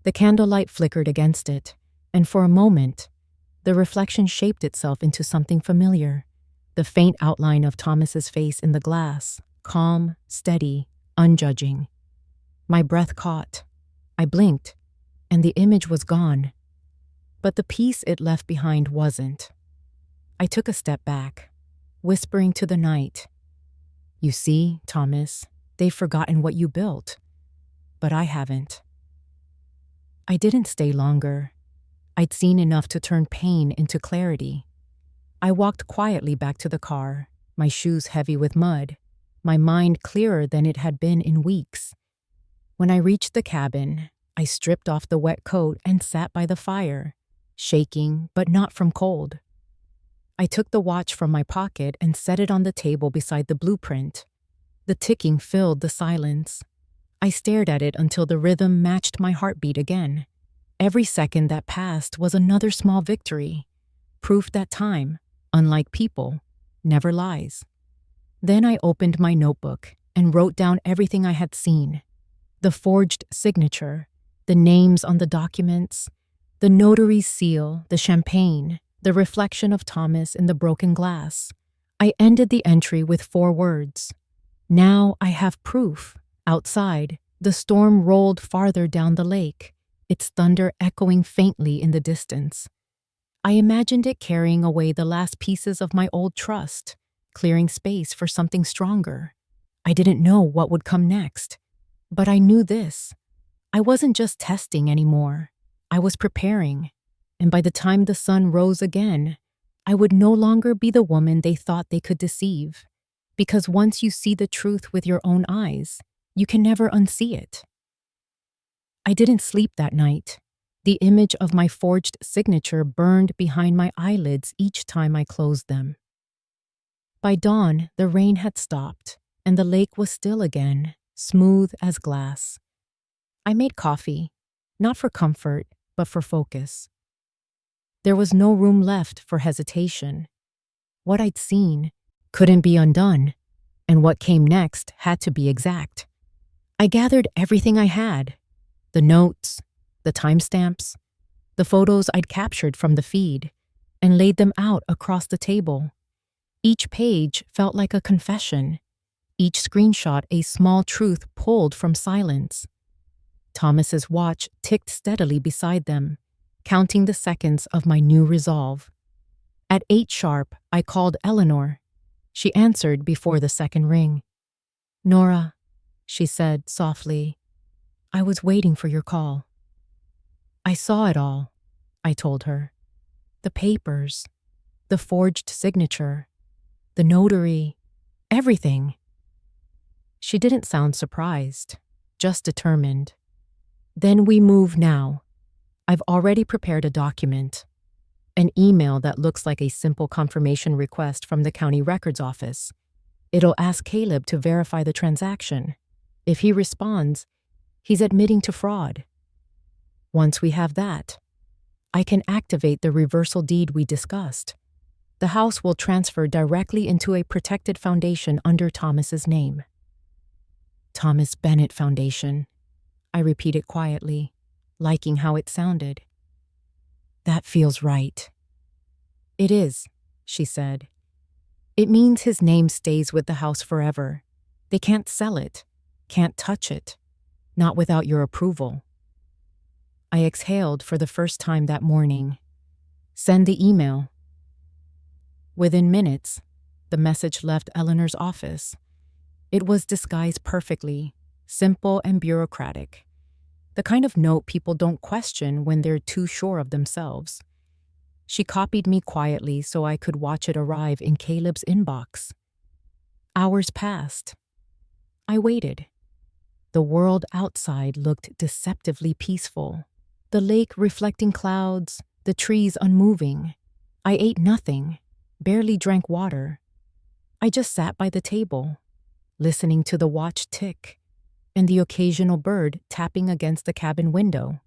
The candlelight flickered against it, and for a moment, the reflection shaped itself into something familiar. The faint outline of Thomas's face in the glass, calm, steady, unjudging. My breath caught. I blinked, and the image was gone. But the peace it left behind wasn't. I took a step back, whispering to the night, "You see, Thomas, they've forgotten what you built. But I haven't." I didn't stay longer. I'd seen enough to turn pain into clarity. I walked quietly back to the car, my shoes heavy with mud, my mind clearer than it had been in weeks. When I reached the cabin, I stripped off the wet coat and sat by the fire, shaking but not from cold. I took the watch from my pocket and set it on the table beside the blueprint. The ticking filled the silence. I stared at it until the rhythm matched my heartbeat again. Every second that passed was another small victory, proof that time, unlike people, never lies. Then I opened my notebook and wrote down everything I had seen. The forged signature, the names on the documents, the notary's seal, the champagne, the reflection of Thomas in the broken glass. I ended the entry with 4 words. Now I have proof. Outside, the storm rolled farther down the lake, its thunder echoing faintly in the distance. I imagined it carrying away the last pieces of my old trust, clearing space for something stronger. I didn't know what would come next, but I knew this. I wasn't just testing anymore. I was preparing, and by the time the sun rose again, I would no longer be the woman they thought they could deceive. Because once you see the truth with your own eyes, you can never unsee it. I didn't sleep that night. The image of my forged signature burned behind my eyelids each time I closed them. By dawn, the rain had stopped, and the lake was still again, smooth as glass. I made coffee, not for comfort, but for focus. There was no room left for hesitation. What I'd seen couldn't be undone, and what came next had to be exact. I gathered everything I had: the notes, the timestamps, the photos I'd captured from the feed, and laid them out across the table. Each page felt like a confession, each screenshot a small truth pulled from silence. Thomas's watch ticked steadily beside them, counting the seconds of my new resolve. At 8 sharp, I called Eleanor. She answered before the second ring. "Nora," she said softly, "I was waiting for your call." "I saw it all," I told her. "The papers, the forged signature, the notary, everything." She didn't sound surprised, just determined. "Then we move now. I've already prepared a document. An email that looks like a simple confirmation request from the county records office. It'll ask Caleb to verify the transaction. If he responds, he's admitting to fraud. Once we have that, I can activate the reversal deed we discussed. The house will transfer directly into a protected foundation under Thomas's name." "Thomas Bennett Foundation," I repeated quietly, liking how it sounded. "That feels right." "It is," she said. "It means his name stays with the house forever. They can't sell it, can't touch it, not without your approval." I exhaled for the first time that morning. "Send the email." Within minutes, the message left Eleanor's office. It was disguised perfectly, simple and bureaucratic. The kind of note people don't question when they're too sure of themselves. She copied me quietly so I could watch it arrive in Caleb's inbox. Hours passed. I waited. The world outside looked deceptively peaceful. The lake reflecting clouds, the trees unmoving. I ate nothing, barely drank water. I just sat by the table, listening to the watch tick and the occasional bird tapping against the cabin window.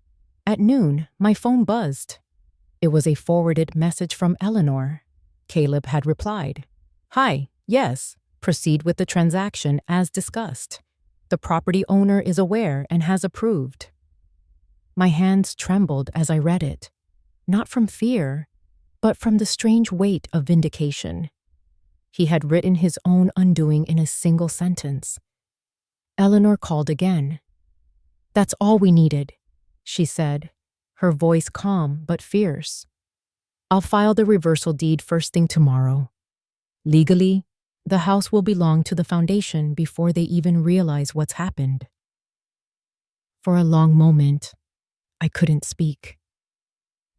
At noon, my phone buzzed. It was a forwarded message from Eleanor. Caleb had replied, "Hi, yes, proceed with the transaction as discussed. The property owner is aware and has approved." My hands trembled as I read it, not from fear, but from the strange weight of vindication. He had written his own undoing in a single sentence. Eleanor called again. "That's all we needed," she said, her voice calm but fierce. "I'll file the reversal deed first thing tomorrow. Legally, the house will belong to the foundation before they even realize what's happened." For a long moment, I couldn't speak.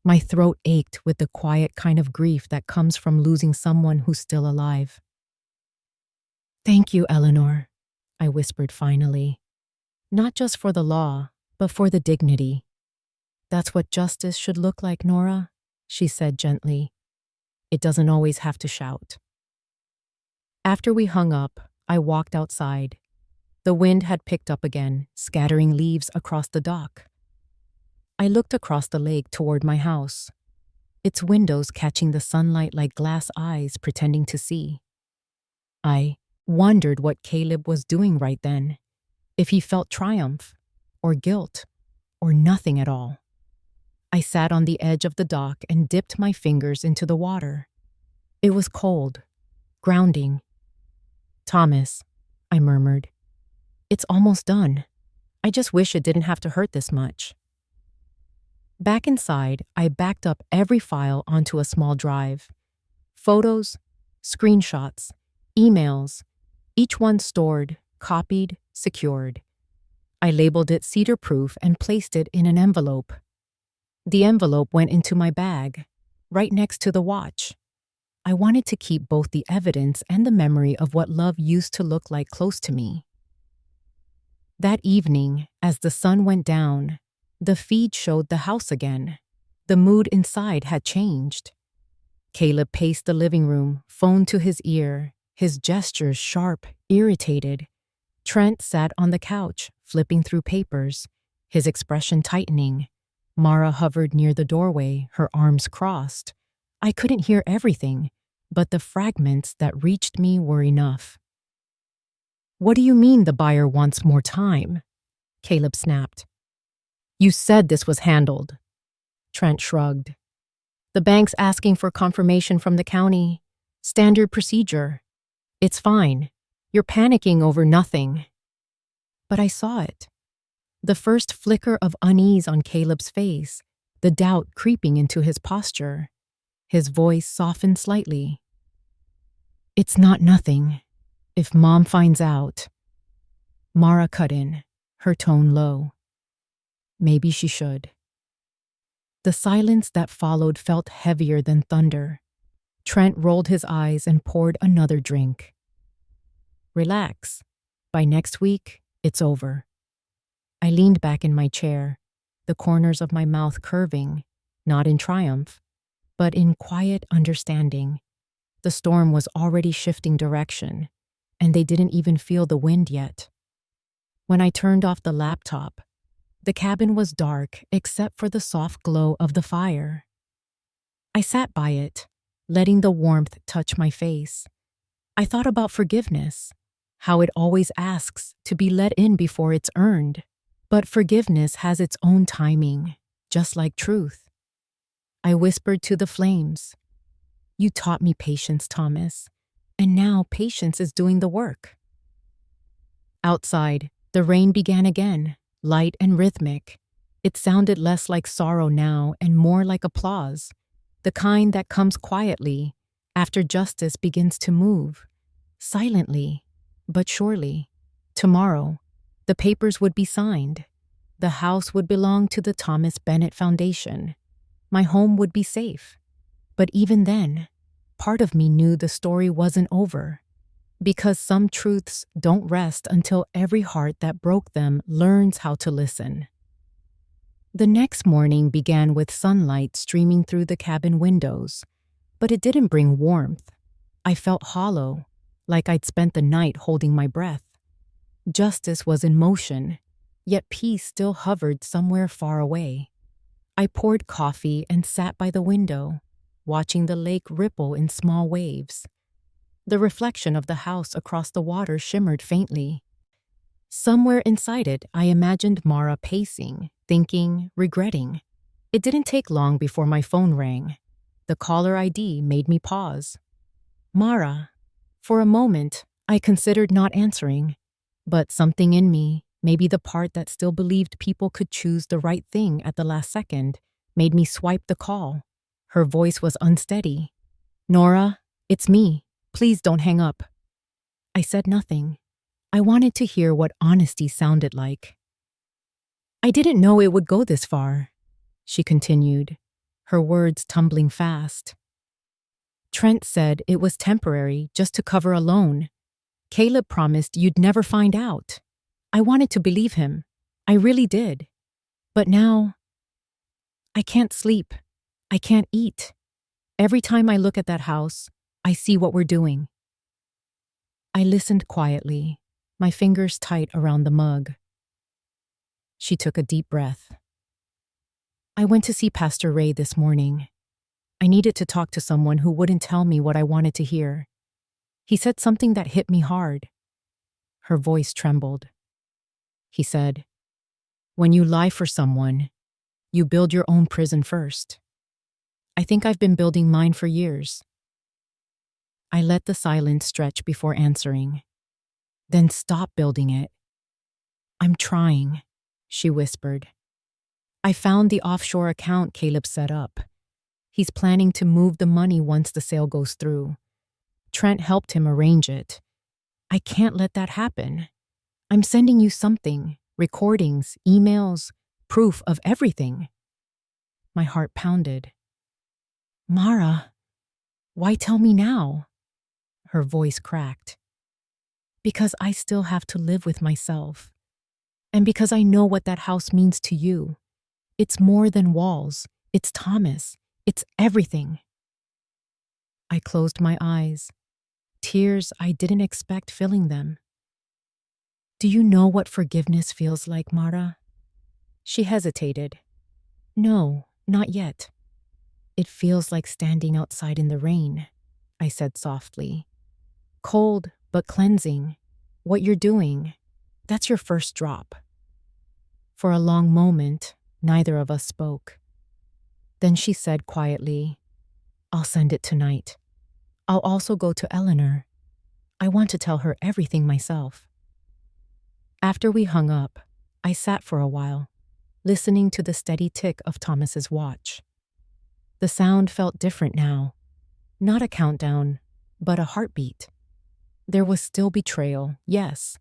My throat ached with the quiet kind of grief that comes from losing someone who's still alive. "Thank you, Eleanor," I whispered finally. "Not just for the law, but for the dignity." "That's what justice should look like, Nora," she said gently. "It doesn't always have to shout." After we hung up, I walked outside. The wind had picked up again, scattering leaves across the dock. I looked across the lake toward my house, its windows catching the sunlight like glass eyes pretending to see. I wondered what Caleb was doing right then, if he felt triumph, or guilt, or nothing at all. I sat on the edge of the dock and dipped my fingers into the water. It was cold, grounding. "Thomas," I murmured, "it's almost done. I just wish it didn't have to hurt this much." Back inside, I backed up every file onto a small drive. Photos, screenshots, emails, each one stored, copied, secured. I labeled it cedar-proof and placed it in an envelope. The envelope went into my bag, right next to the watch. I wanted to keep both the evidence and the memory of what love used to look like close to me. That evening, as the sun went down, the feed showed the house again. The mood inside had changed. Caleb paced the living room, phone to his ear, his gestures sharp, Irritated, Trent sat on the couch, flipping through papers, his expression tightening. Mara hovered near the doorway, her arms crossed. I couldn't hear everything, but the fragments that reached me were enough. "What do you mean the buyer wants more time?" Caleb snapped. "You said this was handled." Trent shrugged. "The bank's asking for confirmation from the county. Standard procedure. It's fine. You're panicking over nothing." But I saw it. The first flicker of unease on Caleb's face, the doubt creeping into his posture. His voice softened slightly. "It's not nothing. If Mom finds out..." Mara cut in, her tone low. "Maybe she should." The silence that followed felt heavier than thunder. Trent rolled his eyes and poured another drink. "Relax. By next week, it's over." I leaned back in my chair, the corners of my mouth curving, not in triumph, but in quiet understanding. The storm was already shifting direction, and they didn't even feel the wind yet. When I turned off the laptop, the cabin was dark except for the soft glow of the fire. I sat by it, letting the warmth touch my face. I thought about forgiveness, how it always asks to be let in before it's earned. But forgiveness has its own timing, just like truth. I whispered to the flames, "You taught me patience, Thomas, and now patience is doing the work." Outside, the rain began again, light and rhythmic. It sounded less like sorrow now and more like applause, the kind that comes quietly after justice begins to move, silently, but surely. Tomorrow, the papers would be signed. The house would belong to the Thomas Bennett Foundation. My home would be safe. But even then, part of me knew the story wasn't over. Because some truths don't rest until every heart that broke them learns how to listen. The next morning began with sunlight streaming through the cabin windows, but it didn't bring warmth. I felt hollow, like I'd spent the night holding my breath. Justice was in motion, yet peace still hovered somewhere far away. I poured coffee and sat by the window, watching the lake ripple in small waves. The reflection of the house across the water shimmered faintly. Somewhere inside it, I imagined Mara pacing, thinking, regretting. It didn't take long before my phone rang. The caller ID made me pause. "Mara." For a moment, I considered not answering, but something in me, maybe the part that still believed people could choose the right thing at the last second, made me swipe the call. Her voice was unsteady. "Nora, it's me. Please don't hang up." I said nothing. I wanted to hear what honesty sounded like. "I didn't know it would go this far," she continued, her words tumbling fast. "Trent said it was temporary, just to cover a loan. Caleb promised you'd never find out. I wanted to believe him. I really did. But now, I can't sleep. I can't eat. Every time I look at that house, I see what we're doing." I listened quietly, my fingers tight around the mug. She took a deep breath. "I went to see Pastor Ray this morning. I needed to talk to someone who wouldn't tell me what I wanted to hear. He said something that hit me hard." Her voice trembled. He said, "When you lie for someone, you build your own prison first. I think I've been building mine for years." I let the silence stretch before answering. "Then stop building it." "I'm trying," she whispered. "I found the offshore account Caleb set up. He's planning to move the money once the sale goes through. Trent helped him arrange it. I can't let that happen. I'm sending you something, recordings, emails, proof of everything." My heart pounded. "Mara, why tell me now?" Her voice cracked. "Because I still have to live with myself. And because I know what that house means to you. It's more than walls. It's Thomas. It's everything." I closed my eyes. tears I didn't expect filling them. Do you know what forgiveness feels like, Mara? She hesitated. No, not yet. It feels like standing outside in the rain, I said softly. Cold, but cleansing. What you're doing, that's your first drop. For a long moment, neither of us spoke. Then she said quietly, I'll send it tonight. I'll also go to Eleanor. I want to tell her everything myself. After we hung up, I sat for a while, listening to the steady tick of Thomas's watch. The sound felt different now. Not a countdown, but a heartbeat. There was still betrayal, yes,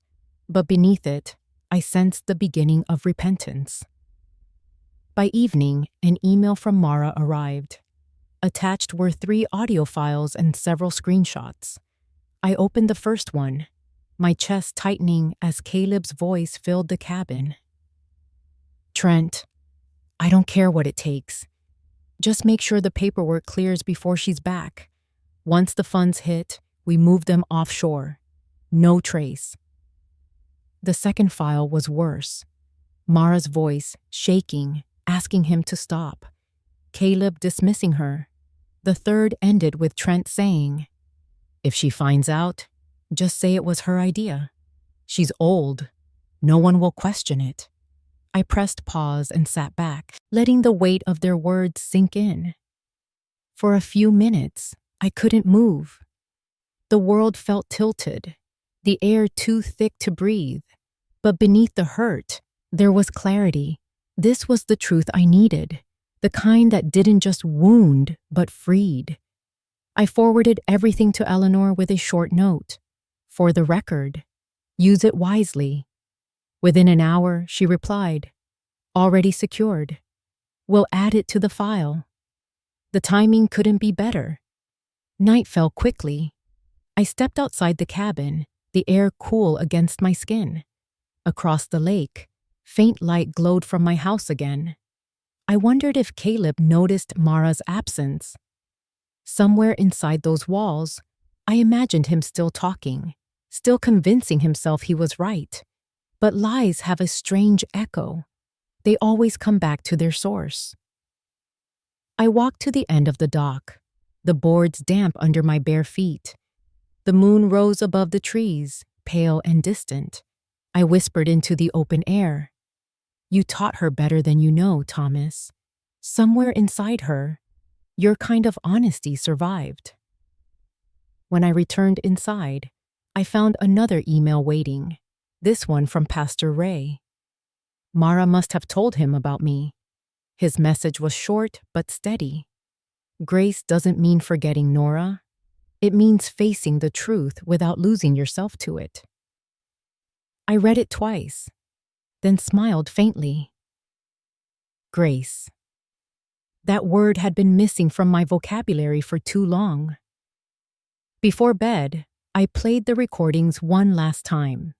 but beneath it, I sensed the beginning of repentance. By evening, an email from Mara arrived. Attached were 3 audio files and several screenshots. I opened the first one, my chest tightening as Caleb's voice filled the cabin. Trent, I don't care what it takes. Just make sure the paperwork clears before she's back. Once the funds hit, we move them offshore. No trace. The second file was worse. Mara's voice, shaking, asking him to stop. Caleb dismissing her. The third ended with Trent saying, If she finds out, just say it was her idea. She's old. No one will question it. I pressed pause and sat back, letting the weight of their words sink in. For a few minutes, I couldn't move. The world felt tilted, the air too thick to breathe. But beneath the hurt, there was clarity. This was the truth I needed, the kind that didn't just wound, but freed. I forwarded everything to Eleanor with a short note. For the record, use it wisely. Within an hour, she replied, Already secured. We'll add it to the file. The timing couldn't be better. Night fell quickly. I stepped outside the cabin, the air cool against my skin. Across the lake, faint light glowed from my house again. I wondered if Caleb noticed Mara's absence. Somewhere inside those walls, I imagined him still talking, still convincing himself he was right. But lies have a strange echo. They always come back to their source. I walked to the end of the dock, the boards damp under my bare feet. The moon rose above the trees, pale and distant. I whispered into the open air. You taught her better than you know, Thomas. Somewhere inside her, your kind of honesty survived. When I returned inside, I found another email waiting, this one from Pastor Ray. Mara must have told him about me. His message was short but steady. Grace doesn't mean forgetting Nora. It means facing the truth without losing yourself to it. I read it twice, then smiled faintly. Grace. That word had been missing from my vocabulary for too long. Before bed, I played the recordings one last time.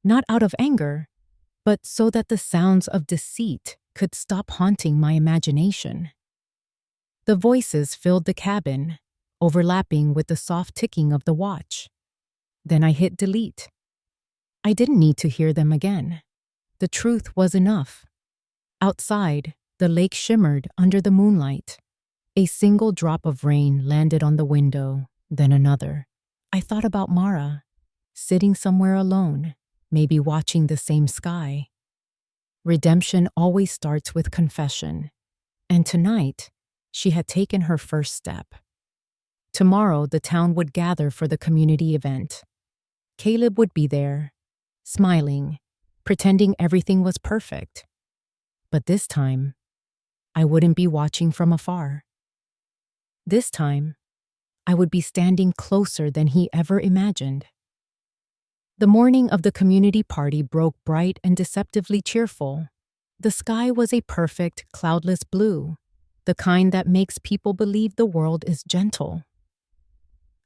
Not out of anger, but so that the sounds of deceit could stop haunting my imagination. The voices filled the cabin, overlapping with the soft ticking of the watch. Then I hit delete. I didn't need to hear them again. The truth was enough. Outside, the lake shimmered under the moonlight. A single drop of rain landed on the window, then another. I thought about Mara, sitting somewhere alone, maybe watching the same sky. Redemption always starts with confession, and tonight, she had taken her first step. Tomorrow, the town would gather for the community event. Caleb would be there, smiling, pretending everything was perfect. But this time, I wouldn't be watching from afar. This time, I would be standing closer than he ever imagined. The morning of the community party broke bright and deceptively cheerful. The sky was a perfect, cloudless blue, the kind that makes people believe the world is gentle.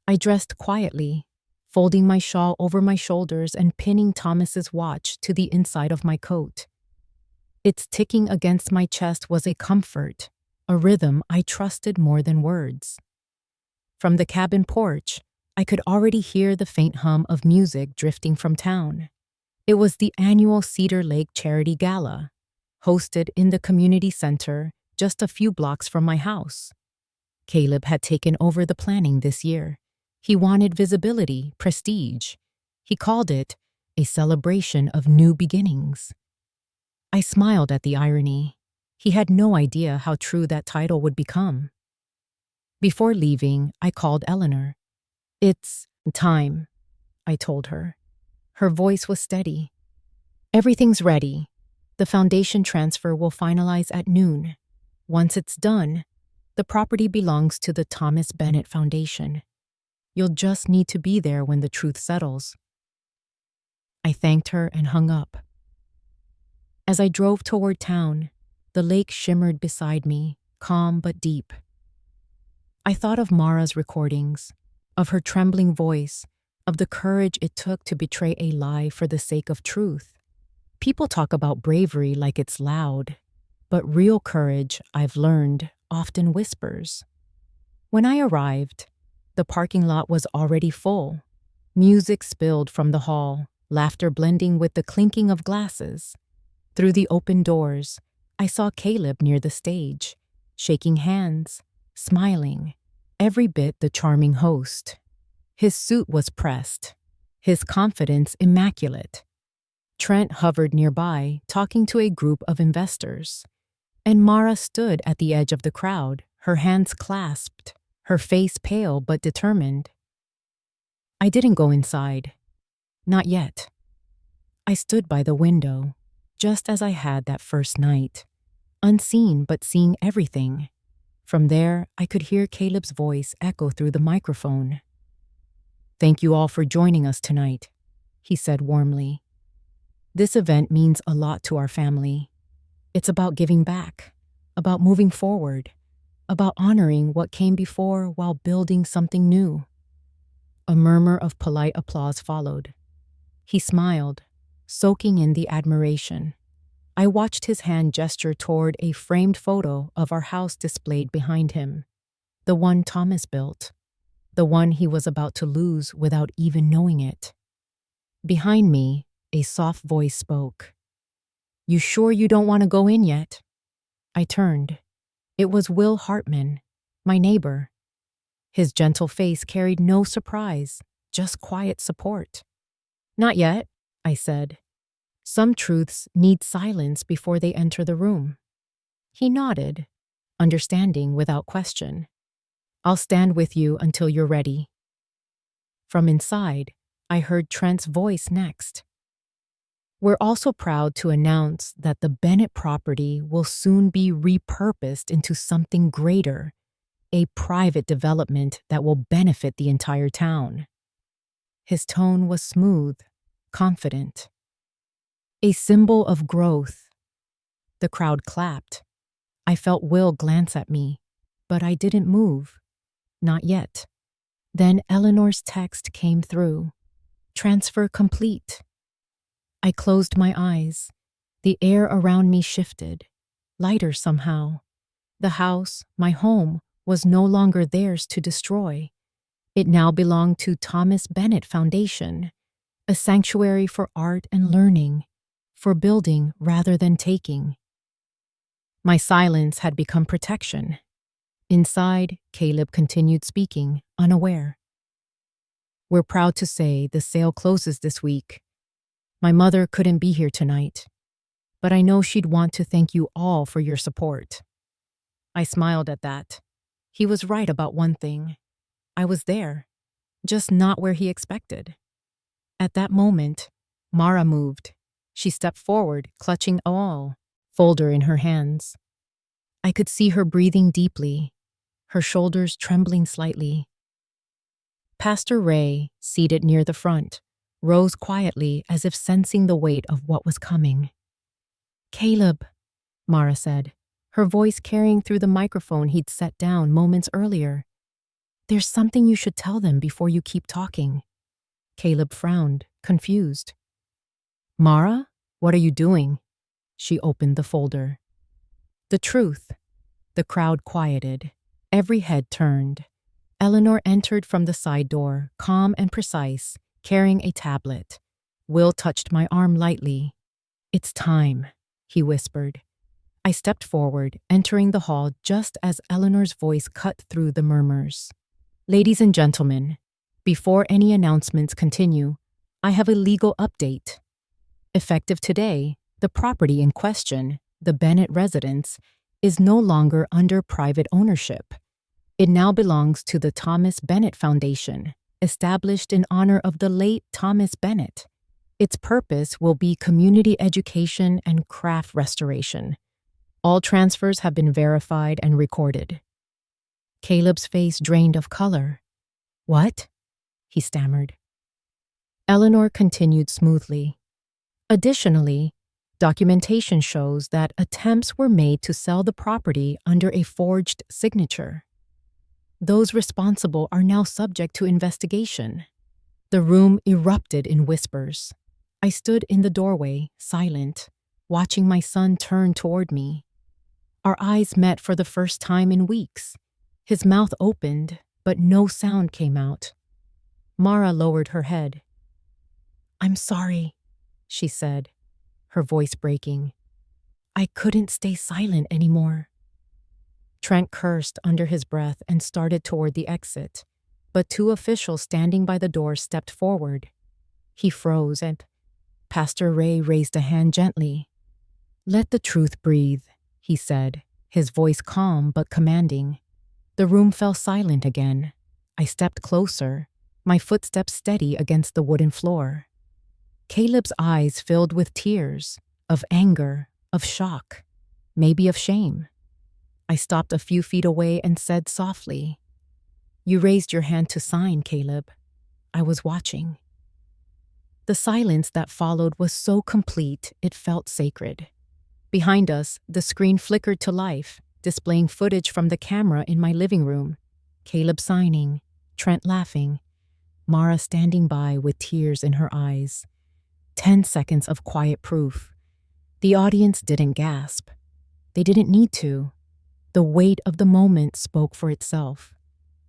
I dressed quietly, folding my shawl over my shoulders and pinning Thomas's watch to the inside of my coat. Its ticking against my chest was a comfort, a rhythm I trusted more than words. From the cabin porch, I could already hear the faint hum of music drifting from town. It was the annual Cedar Lake Charity Gala, hosted in the community center just a few blocks from my house. Caleb had taken over the planning this year. He wanted visibility, prestige. He called it a celebration of new beginnings. I smiled at the irony. He had no idea how true that title would become. Before leaving, I called Eleanor. "It's time," I told her. Her voice was steady. "Everything's ready. The foundation transfer will finalize at noon. Once it's done, the property belongs to the Thomas Bennett Foundation. You'll just need to be there when the truth settles." I thanked her and hung up. As I drove toward town, the lake shimmered beside me, calm but deep. I thought of Mara's recordings, of her trembling voice, of the courage it took to betray a lie for the sake of truth. People talk about bravery like it's loud, but real courage, I've learned, often whispers. When I arrived, the parking lot was already full. Music spilled from the hall, laughter blending with the clinking of glasses. Through the open doors, I saw Caleb near the stage, shaking hands, smiling, every bit the charming host. His suit was pressed, his confidence immaculate. Trent hovered nearby, talking to a group of investors. And Mara stood at the edge of the crowd, her hands clasped, her face pale but determined. I didn't go inside. Not yet. I stood by the window, just as I had that first night, unseen but seeing everything. From there, I could hear Caleb's voice echo through the microphone. "Thank you all for joining us tonight," he said warmly. "This event means a lot to our family. It's about giving back, about moving forward, about honoring what came before while building something new." A murmur of polite applause followed. He smiled, soaking in the admiration. I watched his hand gesture toward a framed photo of our house displayed behind him, the one Thomas built, the one he was about to lose without even knowing it. Behind me, a soft voice spoke. "You sure you don't want to go in yet?" I turned. It was Will Hartman, my neighbor. His gentle face carried no surprise, just quiet support. "Not yet," I said. "Some truths need silence before they enter the room." He nodded, understanding without question. "I'll stand with you until you're ready." From inside, I heard Trent's voice next. "We're also proud to announce that the Bennett property will soon be repurposed into something greater, a private development that will benefit the entire town." His tone was smooth, confident. "A symbol of growth." The crowd clapped. I felt Will glance at me, but I didn't move. Not yet. Then Eleanor's text came through. "Transfer complete." I closed my eyes. The air around me shifted, lighter somehow. The house, my home, was no longer theirs to destroy. It now belonged to Thomas Bennett Foundation, a sanctuary for art and learning, for building rather than taking. My silence had become protection. Inside, Caleb continued speaking, unaware. "We're proud to say the sale closes this week. My mother couldn't be here tonight, but I know she'd want to thank you all for your support." I smiled at that. He was right about one thing. I was there, just not where he expected. At that moment, Mara moved. She stepped forward, clutching a folder in her hands. I could see her breathing deeply, her shoulders trembling slightly. Pastor Ray, seated near the front, rose quietly as if sensing the weight of what was coming. "Caleb," Mara said, her voice carrying through the microphone he'd set down moments earlier. "There's something you should tell them before you keep talking." Caleb frowned, confused. "Mara, what are you doing?" She opened the folder. "The truth." The crowd quieted. Every head turned. Eleanor entered from the side door, calm and precise, carrying a tablet. Will touched my arm lightly. "It's time," he whispered. I stepped forward, entering the hall just as Eleanor's voice cut through the murmurs. "Ladies and gentlemen, before any announcements continue, I have a legal update. Effective today, the property in question, the Bennett residence, is no longer under private ownership. It now belongs to the Thomas Bennett Foundation, established in honor of the late Thomas Bennett. Its purpose will be community education and craft restoration. All transfers have been verified and recorded." Caleb's face drained of color. "What?" he stammered. Eleanor continued smoothly. "Additionally, documentation shows that attempts were made to sell the property under a forged signature. Those responsible are now subject to investigation." The room erupted in whispers. I stood in the doorway, silent, watching my son turn toward me. Our eyes met for the first time in weeks. His mouth opened, but no sound came out. Mara lowered her head. "I'm sorry," she said, her voice breaking. "I couldn't stay silent anymore." Trent cursed under his breath and started toward the exit, but two officials standing by the door stepped forward. He froze, and Pastor Ray raised a hand gently. "Let the truth breathe," he said, his voice calm but commanding. The room fell silent again. I stepped closer, my footsteps steady against the wooden floor. Caleb's eyes filled with tears, of anger, of shock, maybe of shame. I stopped a few feet away and said softly, "You raised your hand to sign, Caleb. I was watching." The silence that followed was so complete it felt sacred. Behind us, the screen flickered to life, displaying footage from the camera in my living room. Caleb signing, Trent laughing, Mara standing by with tears in her eyes. 10 seconds of quiet proof. The audience didn't gasp. They didn't need to. The weight of the moment spoke for itself.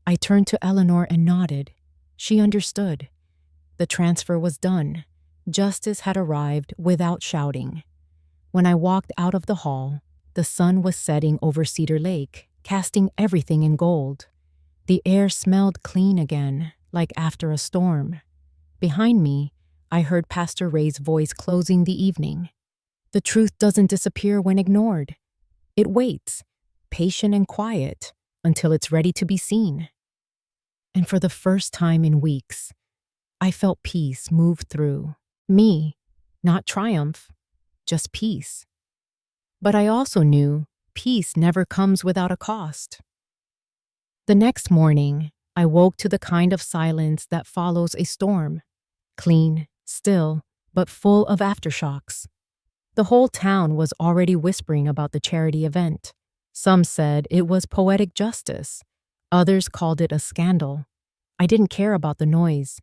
I turned to Eleanor and nodded. She understood. The transfer was done. Justice had arrived without shouting. When I walked out of the hall, the sun was setting over Cedar Lake, casting everything in gold. The air smelled clean again, like after a storm. Behind me, I heard Pastor Ray's voice closing the evening. The truth doesn't disappear when ignored. It waits, patient and quiet, until it's ready to be seen. And for the first time in weeks, I felt peace move through me, not triumph, just peace. But I also knew peace never comes without a cost. The next morning, I woke to the kind of silence that follows a storm. Clean, still, but full of aftershocks. The whole town was already whispering about the charity event. Some said it was poetic justice. Others called it a scandal. I didn't care about the noise.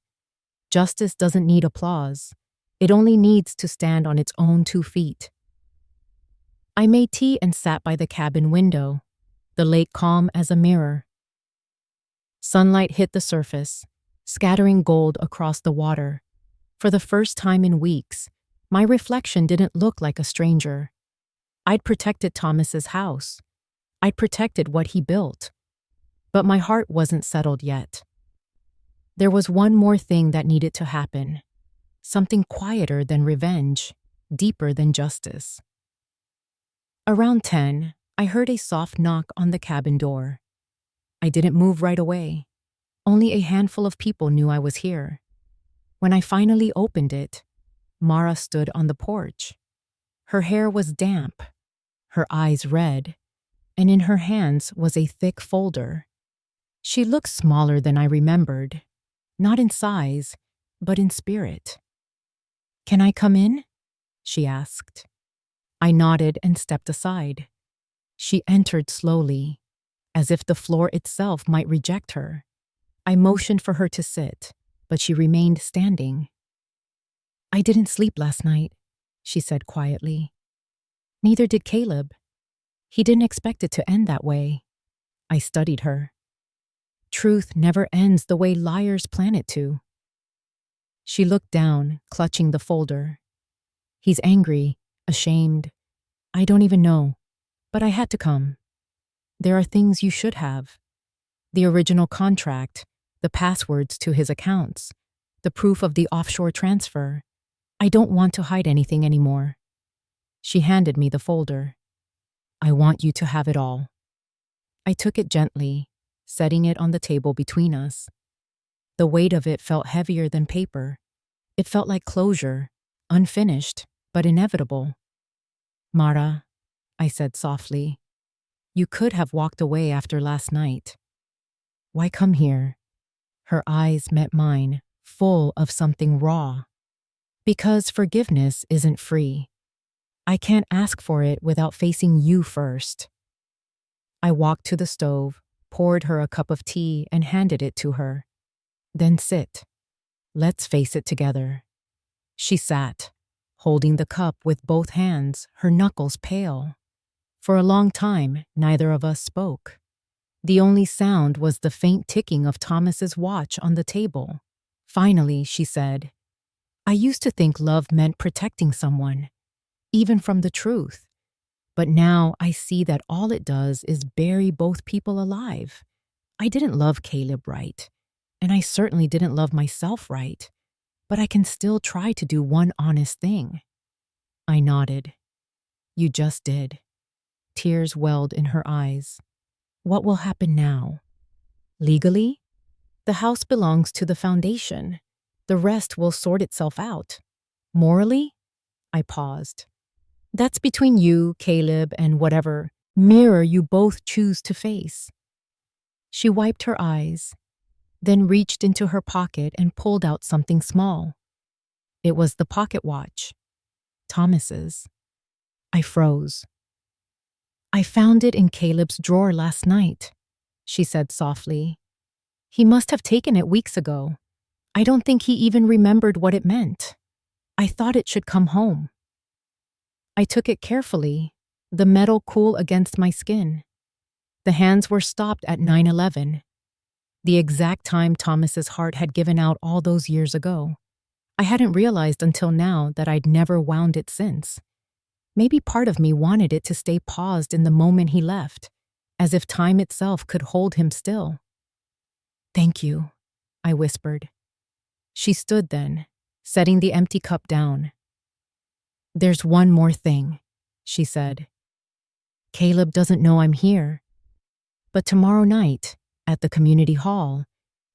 Justice doesn't need applause. It only needs to stand on its own 2 feet. I made tea and sat by the cabin window, the lake calm as a mirror. Sunlight hit the surface, scattering gold across the water. For the first time in weeks, my reflection didn't look like a stranger. I'd protected Thomas's house. I'd protected what he built. But my heart wasn't settled yet. There was one more thing that needed to happen. Something quieter than revenge, deeper than justice. Around 10, I heard a soft knock on the cabin door. I didn't move right away. Only a handful of people knew I was here. When I finally opened it, Mara stood on the porch. Her hair was damp, her eyes red, and in her hands was a thick folder. She looked smaller than I remembered, not in size, but in spirit. "Can I come in?" she asked. I nodded and stepped aside. She entered slowly, as if the floor itself might reject her. I motioned for her to sit, but she remained standing. "I didn't sleep last night," she said quietly. Neither did Caleb. He didn't expect it to end that way. I studied her. Truth never ends the way liars plan it to. She looked down, clutching the folder. He's angry, ashamed. I don't even know. But I had to come. There are things you should have. The original contract, the passwords to his accounts, the proof of the offshore transfer. I don't want to hide anything anymore. She handed me the folder. I want you to have it all. I took it gently, setting it on the table between us. The weight of it felt heavier than paper. It felt like closure, unfinished, but inevitable. Mara, I said softly, you could have walked away after last night. Why come here? Her eyes met mine, full of something raw. Because forgiveness isn't free. I can't ask for it without facing you first. I walked to the stove, poured her a cup of tea, and handed it to her. Then sit. Let's face it together. She sat, holding the cup with both hands, her knuckles pale. For a long time, neither of us spoke. The only sound was the faint ticking of Thomas's watch on the table. Finally, she said, I used to think love meant protecting someone, even from the truth. But now I see that all it does is bury both people alive. I didn't love Caleb right, and I certainly didn't love myself right, but I can still try to do one honest thing. I nodded. You just did. Tears welled in her eyes. What will happen now? Legally? The house belongs to the foundation. The rest will sort itself out. Morally? I paused. That's between you, Caleb, and whatever mirror you both choose to face. She wiped her eyes, then reached into her pocket and pulled out something small. It was the pocket watch. Thomas's. I froze. I found it in Caleb's drawer last night, she said softly. He must have taken it weeks ago. I don't think he even remembered what it meant. I thought it should come home. I took it carefully, the metal cool against my skin. The hands were stopped at 9/11, the exact time Thomas's heart had given out all those years ago. I hadn't realized until now that I'd never wound it since. Maybe part of me wanted it to stay paused in the moment he left, as if time itself could hold him still. Thank you, I whispered. She stood then, setting the empty cup down. There's one more thing, she said. Caleb doesn't know I'm here. But tomorrow night, at the community hall,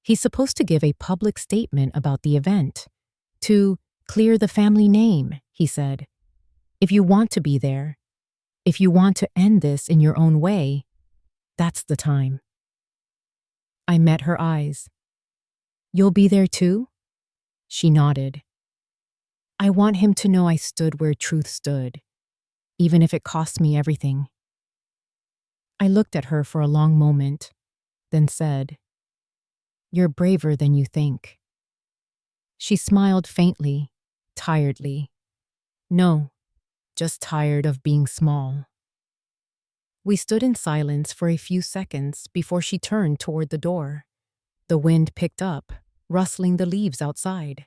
he's supposed to give a public statement about the event. To clear the family name, he said. If you want to be there, if you want to end this in your own way, that's the time. I met her eyes. You'll be there too? She nodded. I want him to know I stood where truth stood, even if it cost me everything. I looked at her for a long moment, then said, You're braver than you think. She smiled faintly, tiredly. No, just tired of being small. We stood in silence for a few seconds before she turned toward the door. The wind picked up, rustling the leaves outside.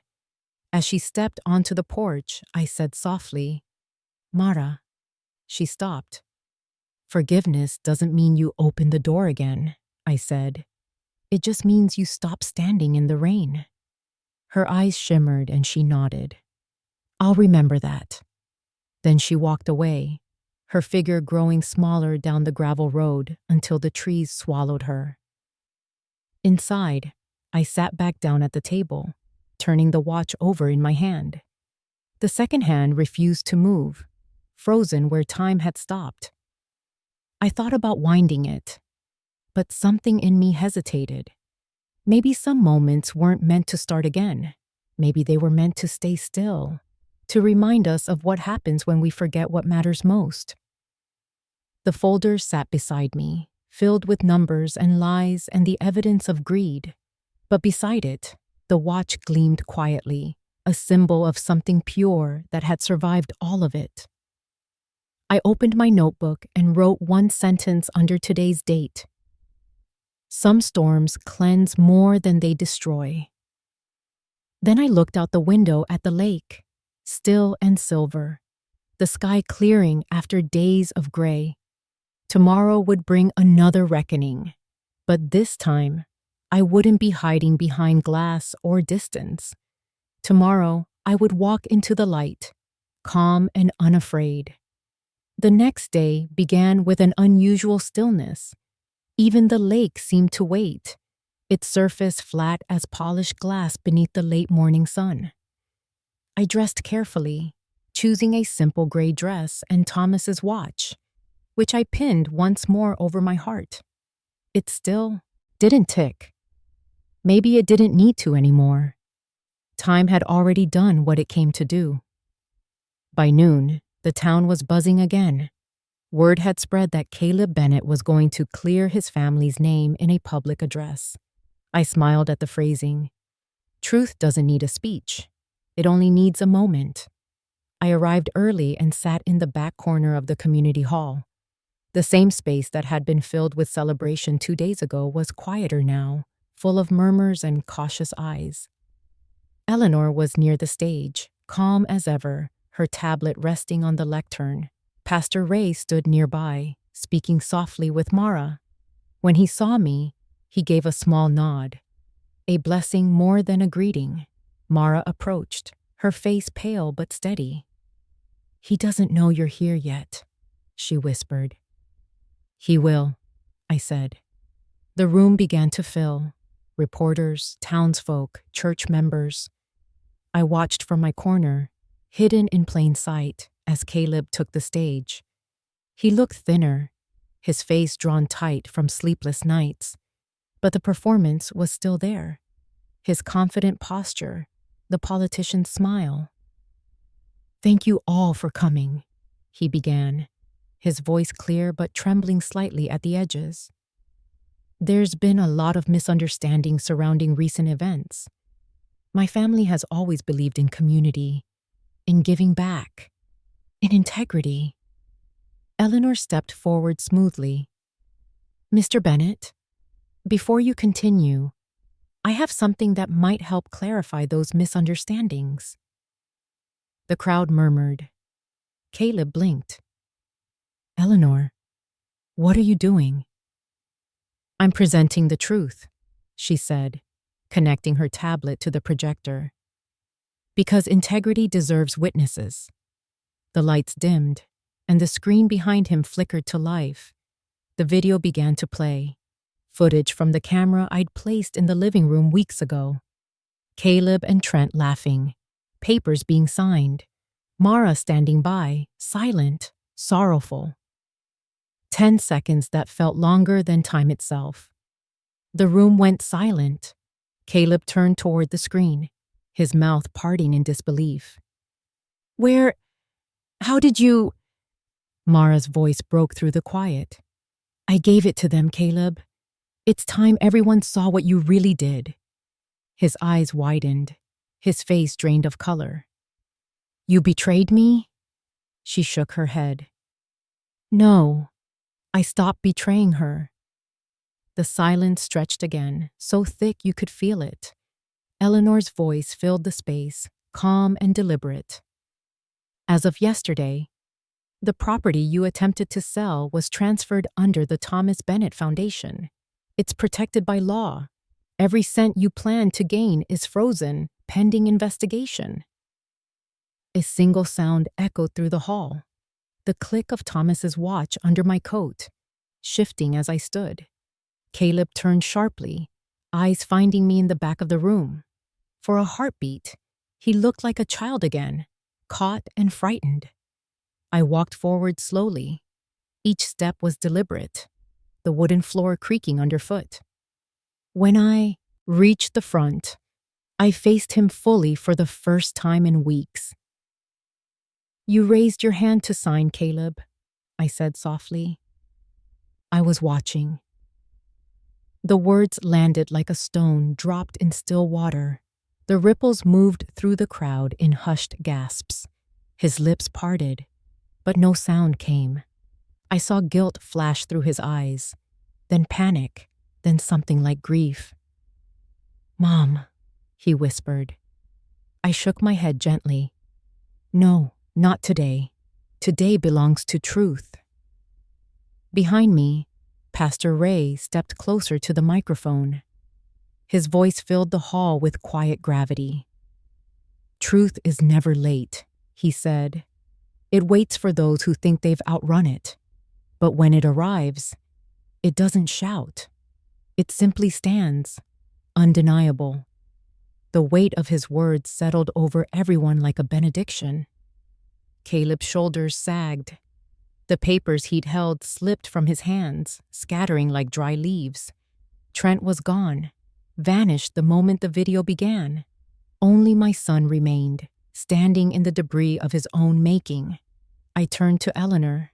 As she stepped onto the porch, I said softly, Mara. She stopped. Forgiveness doesn't mean you open the door again, I said. It just means you stop standing in the rain. Her eyes shimmered and she nodded. I'll remember that. Then she walked away, her figure growing smaller down the gravel road until the trees swallowed her. Inside, I sat back down at the table, turning the watch over in my hand. The second hand refused to move, frozen where time had stopped. I thought about winding it, but something in me hesitated. Maybe some moments weren't meant to start again. Maybe they were meant to stay still, to remind us of what happens when we forget what matters most. The folder sat beside me, filled with numbers and lies and the evidence of greed. But beside it, the watch gleamed quietly, a symbol of something pure that had survived all of it. I opened my notebook and wrote one sentence under today's date. Some storms cleanse more than they destroy. Then I looked out the window at the lake, still and silver, the sky clearing after days of gray. Tomorrow would bring another reckoning, but this time, I wouldn't be hiding behind glass or distance. Tomorrow, I would walk into the light, calm and unafraid. The next day began with an unusual stillness. Even the lake seemed to wait, its surface flat as polished glass beneath the late morning sun. I dressed carefully, choosing a simple gray dress and Thomas's watch, which I pinned once more over my heart. It still didn't tick. Maybe it didn't need to anymore. Time had already done what it came to do. By noon, the town was buzzing again. Word had spread that Caleb Bennett was going to clear his family's name in a public address. I smiled at the phrasing. Truth doesn't need a speech. It only needs a moment. I arrived early and sat in the back corner of the community hall. The same space that had been filled with celebration 2 days ago was quieter now, full of murmurs and cautious eyes. Eleanor was near the stage, calm as ever, her tablet resting on the lectern. Pastor Ray stood nearby, speaking softly with Mara. When he saw me, he gave a small nod, a blessing more than a greeting. Mara approached, her face pale but steady. "He doesn't know you're here yet," she whispered. "He will," I said. The room began to fill. Reporters, townsfolk, church members. I watched from my corner, hidden in plain sight, as Caleb took the stage. He looked thinner, his face drawn tight from sleepless nights, but the performance was still there. His confident posture, the politician's smile. "Thank you all for coming," he began, his voice clear but trembling slightly at the edges. "There's been a lot of misunderstanding surrounding recent events. My family has always believed in community, in giving back, in integrity." Eleanor stepped forward smoothly. "Mr. Bennett, before you continue, I have something that might help clarify those misunderstandings." The crowd murmured. Caleb blinked. "Eleanor, what are you doing?" "I'm presenting the truth," she said, connecting her tablet to the projector. "Because integrity deserves witnesses." The lights dimmed, and the screen behind him flickered to life. The video began to play, footage from the camera I'd placed in the living room weeks ago. Caleb and Trent laughing, papers being signed, Mara standing by, silent, sorrowful. 10 seconds that felt longer than time itself. The room went silent. Caleb turned toward the screen, his mouth parting in disbelief. How did you?" Mara's voice broke through the quiet. "I gave it to them, Caleb. It's time everyone saw what you really did." His eyes widened, his face drained of color. "You betrayed me?" She shook her head. "No, I stopped betraying her." The silence stretched again, so thick you could feel it. Eleanor's voice filled the space, calm and deliberate. "As of yesterday, the property you attempted to sell was transferred under the Thomas Bennett Foundation. It's protected by law. Every cent you planned to gain is frozen, pending investigation." A single sound echoed through the hall, the click of Thomas's watch under my coat, shifting as I stood. Caleb turned sharply, eyes finding me in the back of the room. For a heartbeat, he looked like a child again, caught and frightened. I walked forward slowly. Each step was deliberate, the wooden floor creaking underfoot. When I reached the front, I faced him fully for the first time in weeks. "You raised your hand to sign, Caleb," I said softly. I was watching. The words landed like a stone dropped in still water. The ripples moved through the crowd in hushed gasps. His lips parted, but no sound came. I saw guilt flash through his eyes, then panic, then something like grief. "Mom," he whispered. I shook my head gently. "No, not today. Today belongs to truth." Behind me, Pastor Ray stepped closer to the microphone. His voice filled the hall with quiet gravity. "Truth is never late," he said. "It waits for those who think they've outrun it. But when it arrives, it doesn't shout. It simply stands, undeniable." The weight of his words settled over everyone like a benediction. Caleb's shoulders sagged. The papers he'd held slipped from his hands, scattering like dry leaves. Trent was gone, vanished the moment the video began. Only my son remained, standing in the debris of his own making. I turned to Eleanor.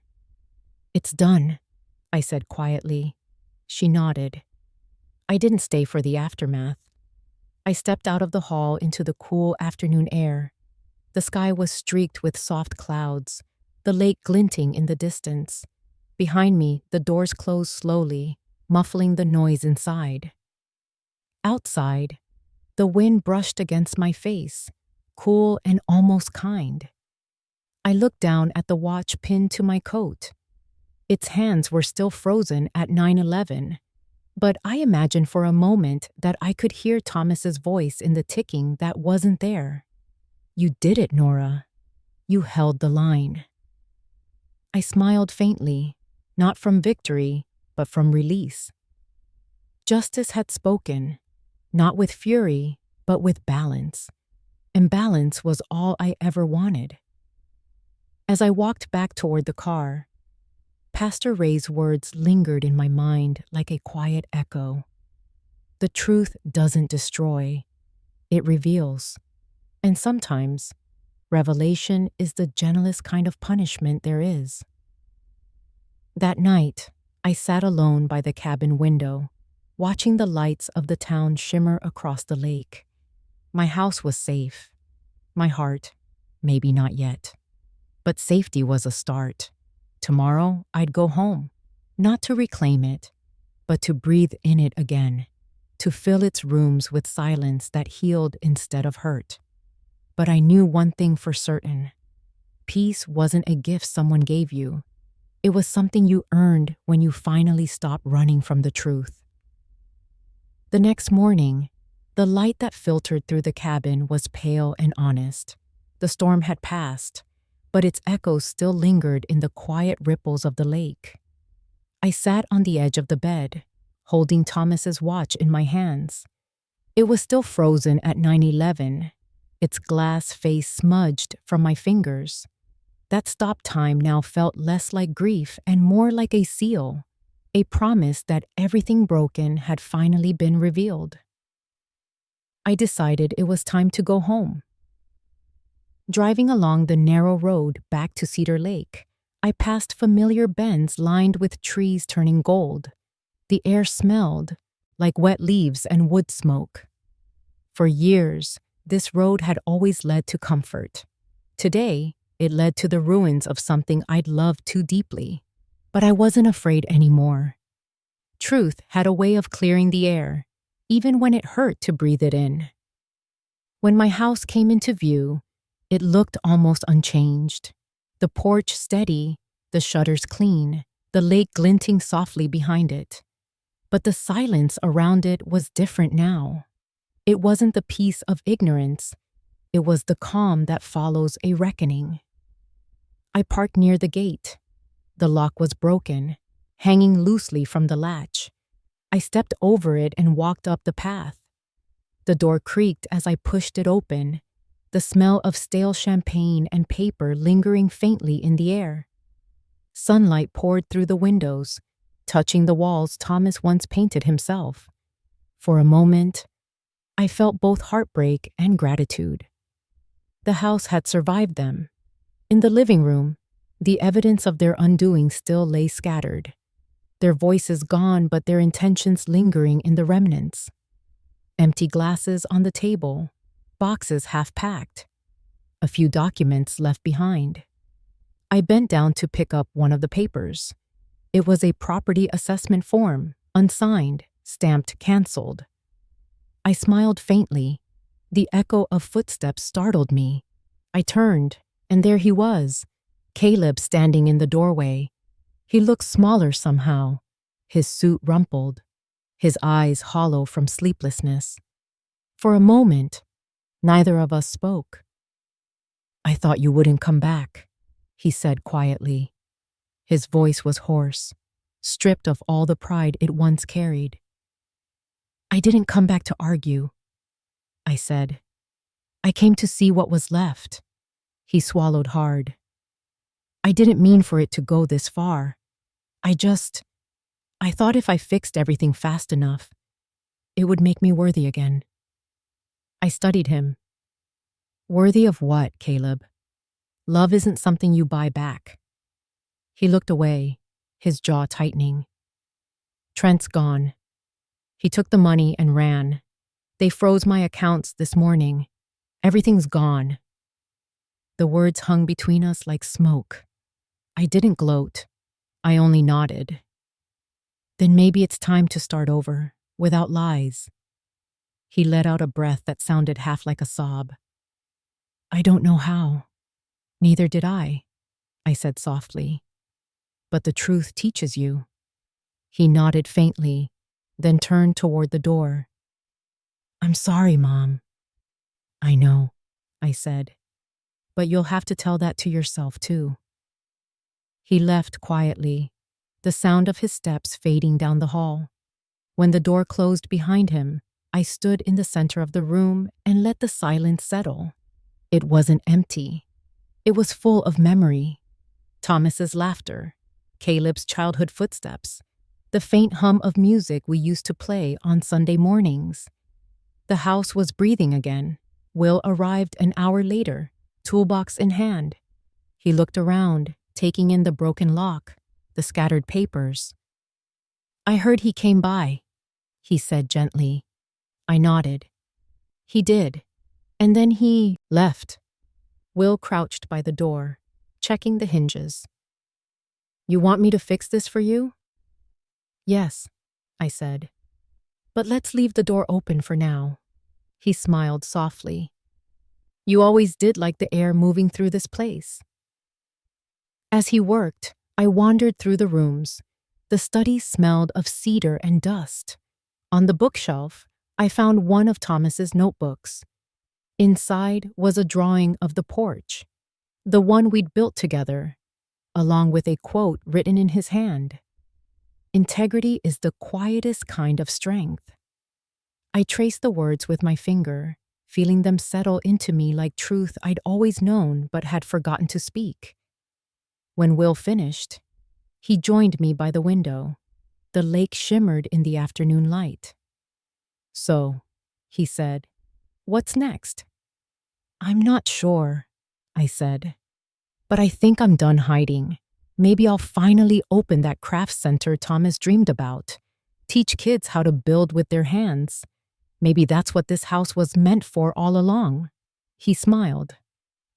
"It's done," I said quietly. She nodded. I didn't stay for the aftermath. I stepped out of the hall into the cool afternoon air. The sky was streaked with soft clouds, the lake glinting in the distance. Behind me, the doors closed slowly, muffling the noise inside. Outside, the wind brushed against my face, cool and almost kind. I looked down at the watch pinned to my coat. Its hands were still frozen at 9:11, but I imagined for a moment that I could hear Thomas's voice in the ticking that wasn't there. "You did it, Nora. You held the line." I smiled faintly, not from victory, but from release. Justice had spoken, not with fury, but with balance. And balance was all I ever wanted. As I walked back toward the car, Pastor Ray's words lingered in my mind like a quiet echo. The truth doesn't destroy, it reveals. And sometimes, revelation is the gentlest kind of punishment there is. That night, I sat alone by the cabin window, watching the lights of the town shimmer across the lake. My house was safe. My heart, maybe not yet. But safety was a start. Tomorrow, I'd go home, not to reclaim it, but to breathe in it again, to fill its rooms with silence that healed instead of hurt. But I knew one thing for certain. Peace wasn't a gift someone gave you. It was something you earned when you finally stopped running from the truth. The next morning, the light that filtered through the cabin was pale and honest. The storm had passed, but its echoes still lingered in the quiet ripples of the lake. I sat on the edge of the bed, holding Thomas's watch in my hands. It was still frozen at 9:11, its glass face smudged from my fingers. That stop time now felt less like grief and more like a seal, a promise that everything broken had finally been revealed. I decided it was time to go home. Driving along the narrow road back to Cedar Lake, I passed familiar bends lined with trees turning gold. The air smelled like wet leaves and wood smoke. For years, this road had always led to comfort. Today, it led to the ruins of something I'd loved too deeply. But I wasn't afraid anymore. Truth had a way of clearing the air, even when it hurt to breathe it in. When my house came into view, it looked almost unchanged. The porch steady, the shutters clean, the lake glinting softly behind it. But the silence around it was different now. It wasn't the peace of ignorance. It was the calm that follows a reckoning. I parked near the gate. The lock was broken, hanging loosely from the latch. I stepped over it and walked up the path. The door creaked as I pushed it open, the smell of stale champagne and paper lingering faintly in the air. Sunlight poured through the windows, touching the walls Thomas once painted himself. For a moment, I felt both heartbreak and gratitude. The house had survived them. In the living room, the evidence of their undoing still lay scattered. Their voices gone, but their intentions lingering in the remnants. Empty glasses on the table, boxes half packed, a few documents left behind. I bent down to pick up one of the papers. It was a property assessment form, unsigned, stamped "Cancelled." I smiled faintly. The echo of footsteps startled me. I turned, and there he was, Caleb standing in the doorway. He looked smaller somehow, his suit rumpled, his eyes hollow from sleeplessness. For a moment, neither of us spoke. "I thought you wouldn't come back," he said quietly. His voice was hoarse, stripped of all the pride it once carried. "I didn't come back to argue," I said. "I came to see what was left." He swallowed hard. "I didn't mean for it to go this far. I thought if I fixed everything fast enough, it would make me worthy again." I studied him. "Worthy of what, Caleb? Love isn't something you buy back." He looked away, his jaw tightening. "Trent's gone. He took the money and ran. They froze my accounts this morning. Everything's gone." The words hung between us like smoke. I didn't gloat. I only nodded. "Then maybe it's time to start over, without lies." He let out a breath that sounded half like a sob. "I don't know how." "Neither did I said softly. "But the truth teaches you." He nodded faintly, then turned toward the door. "I'm sorry, Mom." "I know," I said. "But you'll have to tell that to yourself, too." He left quietly, the sound of his steps fading down the hall. When the door closed behind him, I stood in the center of the room and let the silence settle. It wasn't empty. It was full of memory. Thomas's laughter, Caleb's childhood footsteps, the faint hum of music we used to play on Sunday mornings. The house was breathing again. Will arrived an hour later, toolbox in hand. He looked around, taking in the broken lock, the scattered papers. "I heard he came by," he said gently. I nodded. "He did. And then he left." Will crouched by the door, checking the hinges. "You want me to fix this for you?" "Yes," I said. "But let's leave the door open for now." He smiled softly. "You always did like the air moving through this place." As he worked, I wandered through the rooms. The study smelled of cedar and dust. On the bookshelf, I found one of Thomas's notebooks. Inside was a drawing of the porch, the one we'd built together, along with a quote written in his hand. "Integrity is the quietest kind of strength." I traced the words with my finger, feeling them settle into me like truth I'd always known but had forgotten to speak. When Will finished, he joined me by the window. The lake shimmered in the afternoon light. "So," he said, "what's next?" "I'm not sure," I said. "But I think I'm done hiding. Maybe I'll finally open that craft center Thomas dreamed about. Teach kids how to build with their hands. Maybe that's what this house was meant for all along." He smiled.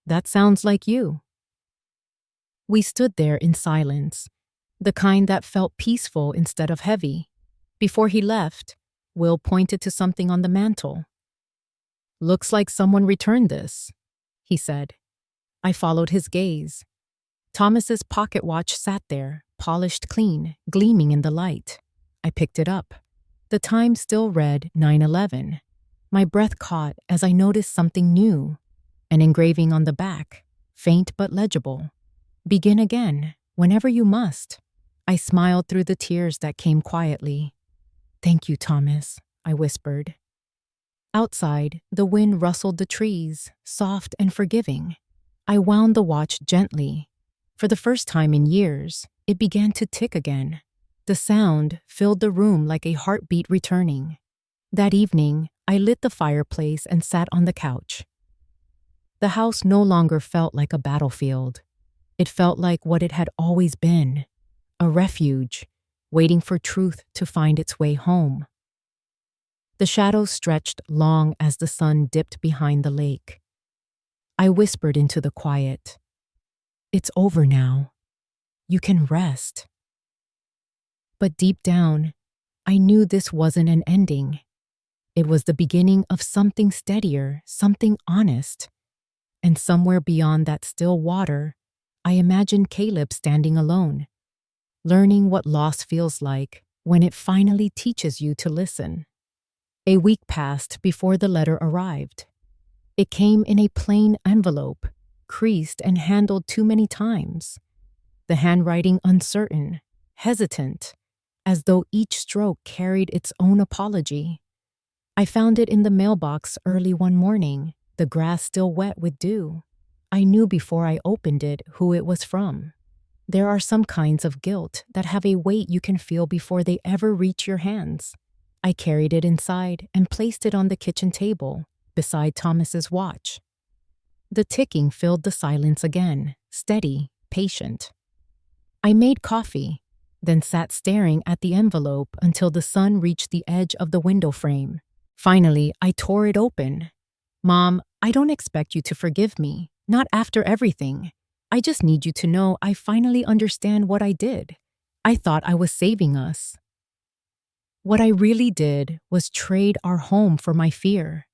"That sounds like you." We stood there in silence, the kind that felt peaceful instead of heavy. Before he left, Will pointed to something on the mantel. "Looks like someone returned this," he said. I followed his gaze. Thomas's pocket watch sat there, polished clean, gleaming in the light. I picked it up. The time still read 9:11. My breath caught as I noticed something new. An engraving on the back, faint but legible. "Begin again, whenever you must." I smiled through the tears that came quietly. "Thank you, Thomas," I whispered. Outside, the wind rustled the trees, soft and forgiving. I wound the watch gently. For the first time in years, it began to tick again. The sound filled the room like a heartbeat returning. That evening, I lit the fireplace and sat on the couch. The house no longer felt like a battlefield. It felt like what it had always been, a refuge, waiting for truth to find its way home. The shadows stretched long as the sun dipped behind the lake. I whispered into the quiet, "It's over now. You can rest." But deep down, I knew this wasn't an ending. It was the beginning of something steadier, something honest. And somewhere beyond that still water, I imagined Caleb standing alone, learning what loss feels like when it finally teaches you to listen. A week passed before the letter arrived. It came in a plain envelope, creased and handled too many times. The handwriting uncertain, hesitant, as though each stroke carried its own apology. I found it in the mailbox early one morning, the grass still wet with dew. I knew before I opened it who it was from. There are some kinds of guilt that have a weight you can feel before they ever reach your hands. I carried it inside and placed it on the kitchen table, beside Thomas's watch. The ticking filled the silence again, steady, patient. I made coffee, then sat staring at the envelope until the sun reached the edge of the window frame. Finally, I tore it open. "Mom, I don't expect you to forgive me, not after everything. I just need you to know I finally understand what I did. I thought I was saving us. What I really did was trade our home for my fear.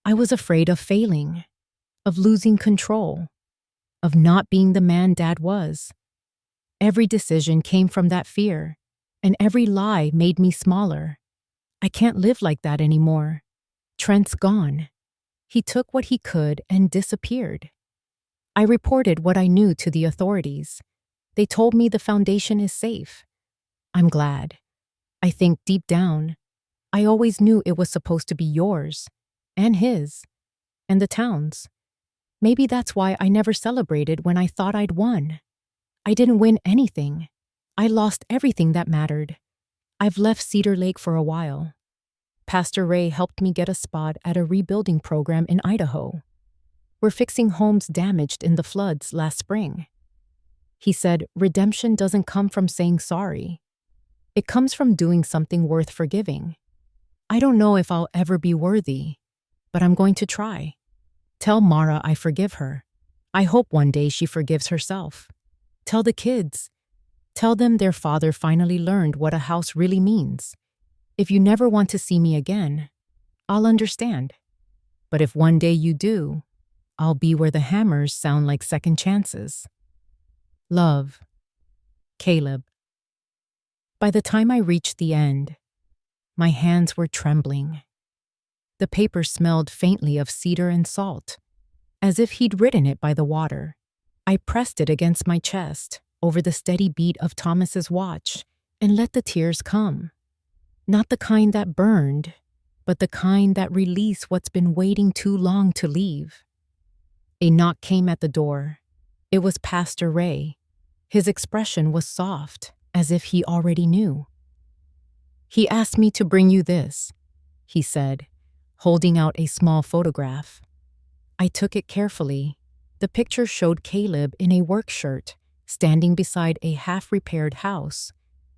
I was afraid of failing, of losing control, of not being the man Dad was. Every decision came from that fear, and every lie made me smaller. I can't live like that anymore. Trent's gone. He took what he could and disappeared. I reported what I knew to the authorities. They told me the foundation is safe. I'm glad. I think deep down, I always knew it was supposed to be yours, and his, and the town's. Maybe that's why I never celebrated when I thought I'd won. I didn't win anything. I lost everything that mattered. I've left Cedar Lake for a while. Pastor Ray helped me get a spot at a rebuilding program in Idaho. We're fixing homes damaged in the floods last spring. He said redemption doesn't come from saying sorry. It comes from doing something worth forgiving. I don't know if I'll ever be worthy, but I'm going to try. Tell Mara I forgive her. I hope one day she forgives herself. Tell the kids. Tell them their father finally learned what a house really means. If you never want to see me again, I'll understand. But if one day you do, I'll be where the hammers sound like second chances. Love, Caleb. By the time I reached the end, my hands were trembling. The paper smelled faintly of cedar and salt, as if he'd written it by the water. I pressed it against my chest, over the steady beat of Thomas's watch, and let the tears come. Not the kind that burned, but the kind that release what's been waiting too long to leave. A knock came at the door. It was Pastor Ray. His expression was soft, as if he already knew. "He asked me to bring you this," he said, holding out a small photograph. I took it carefully. The picture showed Caleb in a work shirt, standing beside a half-repaired house.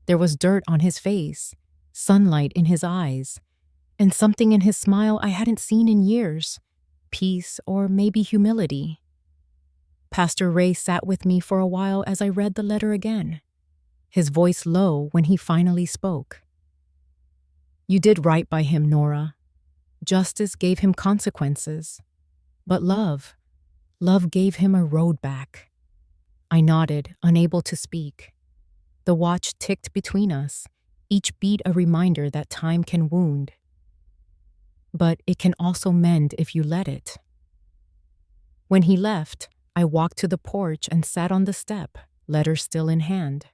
There was dirt on his face, sunlight in his eyes, and something in his smile I hadn't seen in years. Peace or maybe humility. Pastor Ray sat with me for a while as I read the letter again, his voice low when he finally spoke. "You did right by him, Nora. Justice gave him consequences. But love gave him a road back." I nodded, unable to speak. The watch ticked between us, each beat a reminder that time can wound. But it can also mend if you let it. When he left, I walked to the porch and sat on the step, letter still in hand.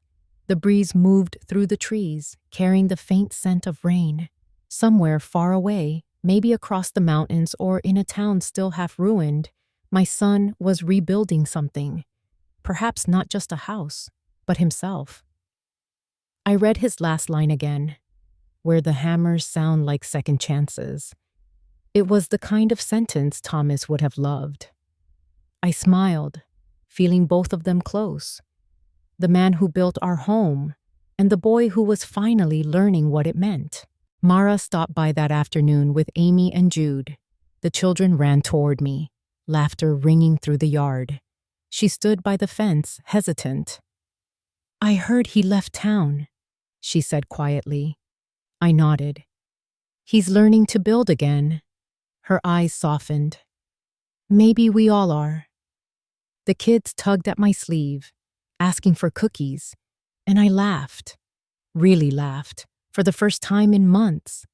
The breeze moved through the trees, carrying the faint scent of rain. Somewhere far away, maybe across the mountains or in a town still half ruined, my son was rebuilding something. Perhaps not just a house, but himself. I read his last line again, where the hammers sound like second chances. It was the kind of sentence Thomas would have loved. I smiled, feeling both of them close. The man who built our home, and the boy who was finally learning what it meant. Mara stopped by that afternoon with Amy and Jude. The children ran toward me, laughter ringing through the yard. She stood by the fence, hesitant. "I heard he left town," she said quietly. I nodded. He's learning to build again. Her eyes softened. Maybe we all are. The kids tugged at my sleeve, asking for cookies, and I laughed, really laughed, for the first time in months.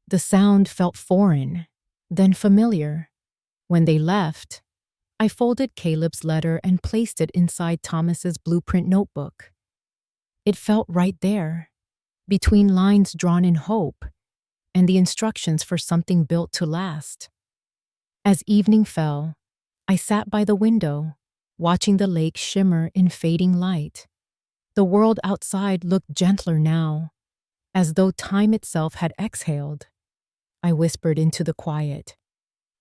The sound felt foreign, then familiar. When they left, I folded Caleb's letter and placed it inside Thomas's blueprint notebook. It felt right there, between lines drawn in hope and the instructions for something built to last. As evening fell, I sat by the window, watching the lake shimmer in fading light. The world outside looked gentler now, as though time itself had exhaled. I whispered into the quiet,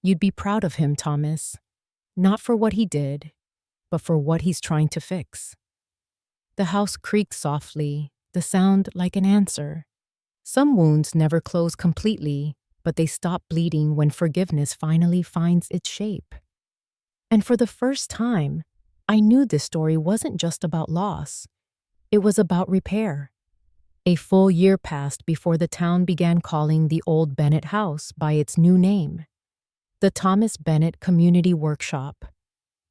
"You'd be proud of him, Thomas. Not for what he did, but for what he's trying to fix." The house creaked softly, the sound like an answer. Some wounds never close completely, but they stop bleeding when forgiveness finally finds its shape. And for the first time, I knew this story wasn't just about loss. It was about repair. A full year passed before the town began calling the old Bennett house by its new name, the Thomas Bennett Community Workshop.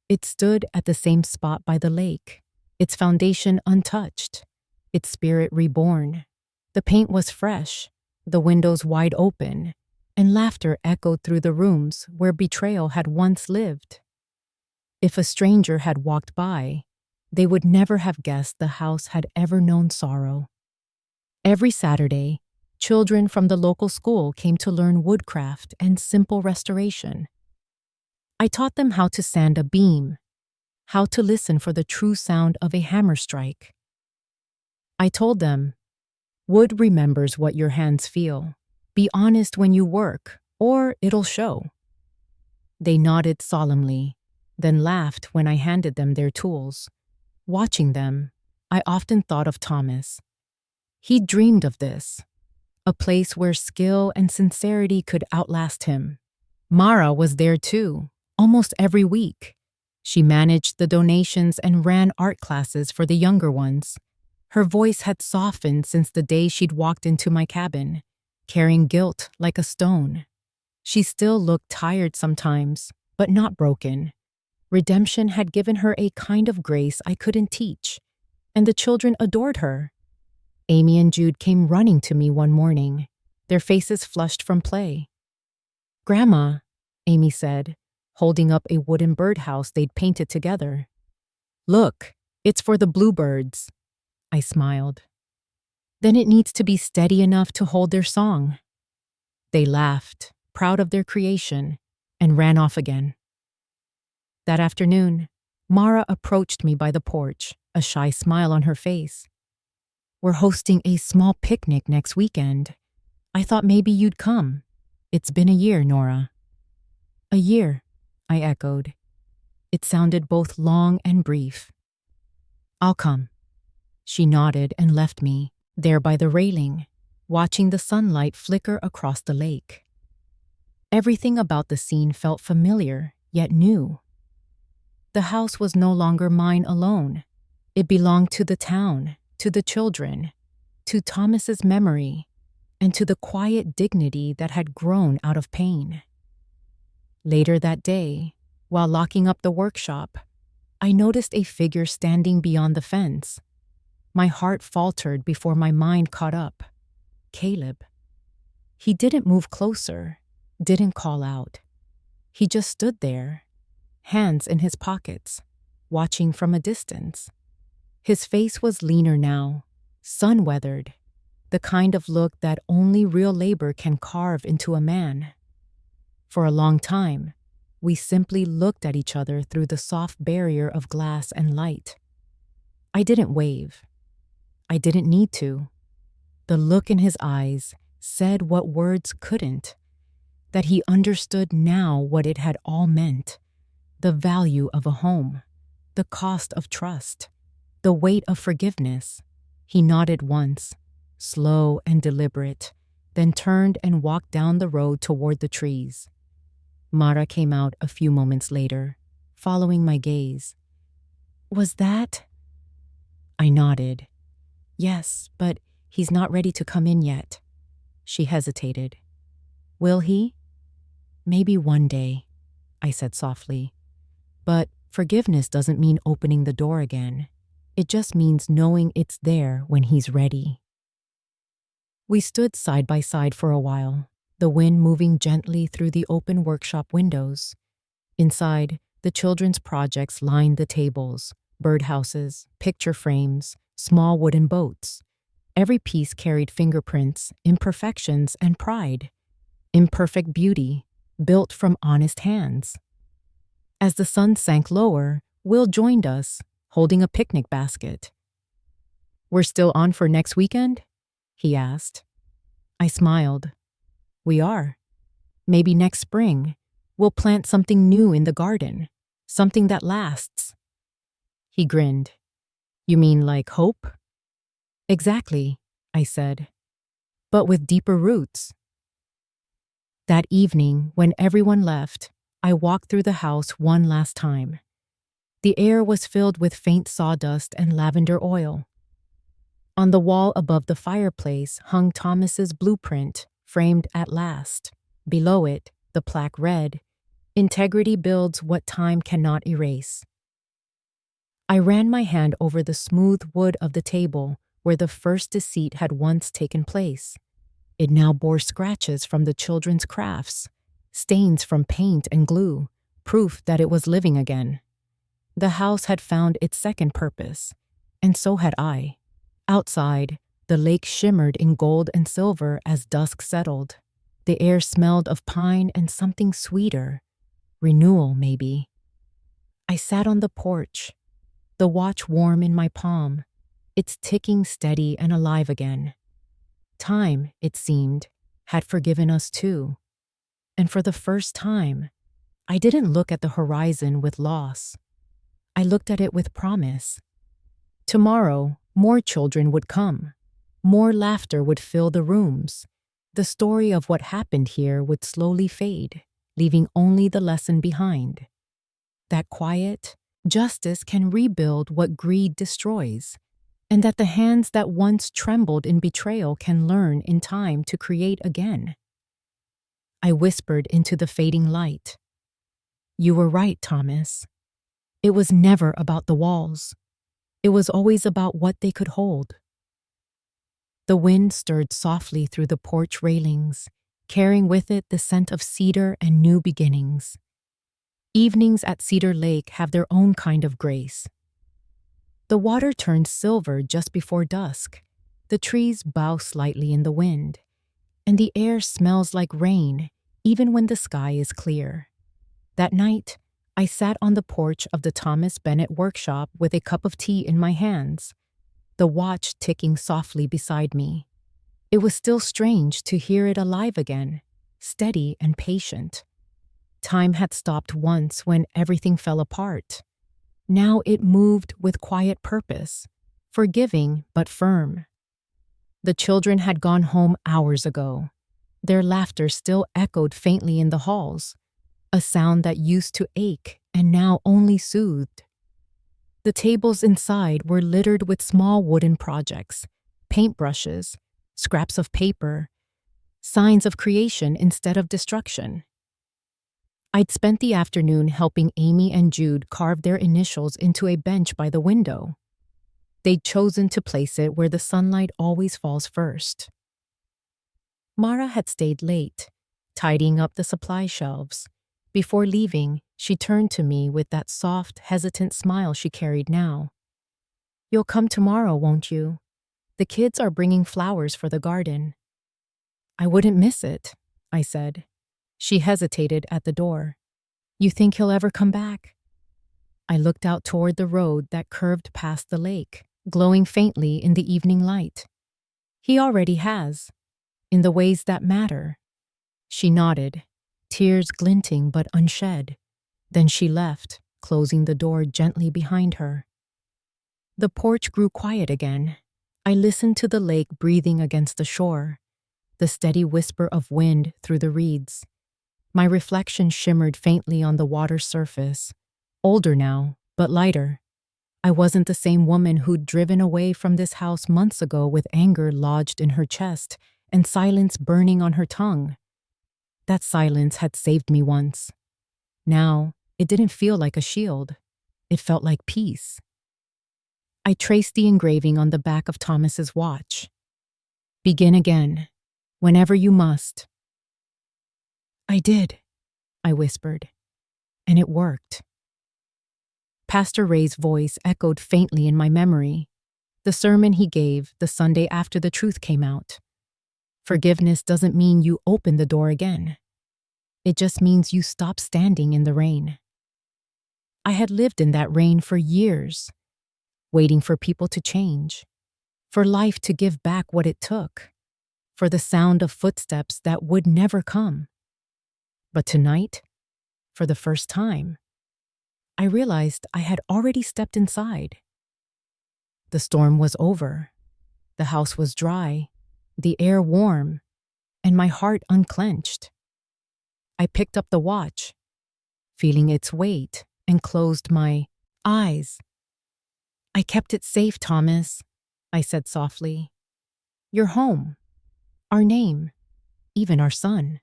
It stood at the same spot by the lake, its foundation untouched, its spirit reborn. The paint was fresh, the windows wide open, and laughter echoed through the rooms where betrayal had once lived. If a stranger had walked by, they would never have guessed the house had ever known sorrow. Every Saturday, children from the local school came to learn woodcraft and simple restoration. I taught them how to sand a beam, how to listen for the true sound of a hammer strike. I told them, "Wood remembers what your hands feel. Be honest when you work, or it'll show." They nodded solemnly, then laughed when I handed them their tools. Watching them, I often thought of Thomas. He dreamed of this, a place where skill and sincerity could outlast him. Mara was there too, almost every week. She managed the donations and ran art classes for the younger ones. Her voice had softened since the day she'd walked into my cabin, carrying guilt like a stone. She still looked tired sometimes, but not broken. Redemption had given her a kind of grace I couldn't teach, and the children adored her. Amy and Jude came running to me one morning, their faces flushed from play. "Grandma," Amy said, holding up a wooden birdhouse they'd painted together. "Look, it's for the bluebirds." I smiled. "Then it needs to be steady enough to hold their song." They laughed, proud of their creation, and ran off again. That afternoon, Mara approached me by the porch, a shy smile on her face. "We're hosting a small picnic next weekend. I thought maybe you'd come. It's been a year, Nora." "A year," I echoed. It sounded both long and brief. "I'll come." She nodded and left me, there by the railing, watching the sunlight flicker across the lake. Everything about the scene felt familiar, yet new. The house was no longer mine alone. It belonged to the town, to the children, to Thomas's memory, and to the quiet dignity that had grown out of pain. Later that day, while locking up the workshop, I noticed a figure standing beyond the fence. My heart faltered before my mind caught up. Caleb. He didn't move closer, didn't call out. He just stood there, hands in his pockets, watching from a distance. His face was leaner now, sun-weathered, the kind of look that only real labor can carve into a man. For a long time, we simply looked at each other through the soft barrier of glass and light. I didn't wave. I didn't need to. The look in his eyes said what words couldn't, that he understood now what it had all meant, the value of a home, the cost of trust, the weight of forgiveness. He nodded once, slow and deliberate, then turned and walked down the road toward the trees. Mara came out a few moments later, following my gaze. "Was that?" I nodded. "Yes, but he's not ready to come in yet." She hesitated. Will he? Maybe one day, I said softly. But forgiveness doesn't mean opening the door again. It just means knowing it's there when he's ready. We stood side by side for a while, the wind moving gently through the open workshop windows. Inside, the children's projects lined the tables, birdhouses, picture frames, small wooden boats. Every piece carried fingerprints, imperfections, and pride. Imperfect beauty, built from honest hands. As the sun sank lower, Will joined us, holding a picnic basket. We're still on for next weekend? He asked. I smiled. We are. Maybe next spring, we'll plant something new in the garden, something that lasts. He grinned. You mean like hope? Exactly, I said, but with deeper roots. That evening, when everyone left, I walked through the house one last time. The air was filled with faint sawdust and lavender oil. On the wall above the fireplace hung Thomas's blueprint, framed at last. Below it, the plaque read, "Integrity builds what time cannot erase." I ran my hand over the smooth wood of the table where the first deceit had once taken place. It now bore scratches from the children's crafts, stains from paint and glue, proof that it was living again. The house had found its second purpose, and so had I. Outside, the lake shimmered in gold and silver as dusk settled. The air smelled of pine and something sweeter. Renewal, maybe. I sat on the porch, the watch warm in my palm, its ticking steady and alive again. Time, it seemed, had forgiven us too. And for the first time, I didn't look at the horizon with loss. I looked at it with promise. Tomorrow, more children would come. More laughter would fill the rooms. The story of what happened here would slowly fade, leaving only the lesson behind. That quiet, justice can rebuild what greed destroys, and that the hands that once trembled in betrayal can learn in time to create again. I whispered into the fading light. You were right, Thomas. It was never about the walls. It was always about what they could hold. The wind stirred softly through the porch railings, carrying with it the scent of cedar and new beginnings. Evenings at Cedar Lake have their own kind of grace. The water turns silver just before dusk. The trees bow slightly in the wind, and the air smells like rain even when the sky is clear. That night, I sat on the porch of the Thomas Bennett workshop with a cup of tea in my hands, the watch ticking softly beside me. It was still strange to hear it alive again, steady and patient. Time had stopped once when everything fell apart. Now it moved with quiet purpose, forgiving but firm. The children had gone home hours ago. Their laughter still echoed faintly in the halls, a sound that used to ache and now only soothed. The tables inside were littered with small wooden projects, paintbrushes, scraps of paper, signs of creation instead of destruction. I'd spent the afternoon helping Amy and Jude carve their initials into a bench by the window. They'd chosen to place it where the sunlight always falls first. Mara had stayed late, tidying up the supply shelves. Before leaving, she turned to me with that soft, hesitant smile she carried now. You'll come tomorrow, won't you? The kids are bringing flowers for the garden. I wouldn't miss it, I said. She hesitated at the door. You think he'll ever come back? I looked out toward the road that curved past the lake, glowing faintly in the evening light. He already has, in the ways that matter. She nodded, tears glinting but unshed. Then she left, closing the door gently behind her. The porch grew quiet again. I listened to the lake breathing against the shore, the steady whisper of wind through the reeds. My reflection shimmered faintly on the water's surface, older now, but lighter. I wasn't the same woman who'd driven away from this house months ago with anger lodged in her chest and silence burning on her tongue. That silence had saved me once. Now, it didn't feel like a shield. It felt like peace. I traced the engraving on the back of Thomas's watch. Begin again, whenever you must. I did, I whispered, and it worked. Pastor Ray's voice echoed faintly in my memory, the sermon he gave the Sunday after the truth came out. Forgiveness doesn't mean you open the door again. It just means you stop standing in the rain. I had lived in that rain for years, waiting for people to change, for life to give back what it took, for the sound of footsteps that would never come. But tonight, for the first time, I realized I had already stepped inside. The storm was over. The house was dry, the air warm, and my heart unclenched. I picked up the watch, feeling its weight, and closed my eyes. I kept it safe, Thomas, I said softly. Your home, our name, even our son.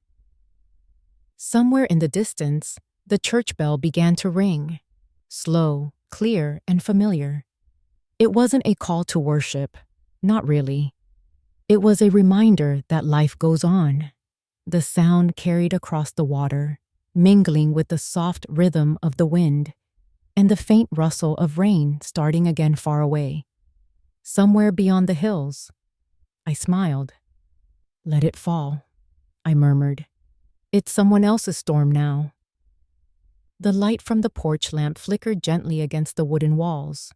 Somewhere in the distance, the church bell began to ring, slow, clear, and familiar. It wasn't a call to worship, not really. It was a reminder that life goes on. The sound carried across the water, mingling with the soft rhythm of the wind and the faint rustle of rain starting again far away. Somewhere beyond the hills. I smiled. Let it fall, I murmured. It's someone else's storm now. The light from the porch lamp flickered gently against the wooden walls.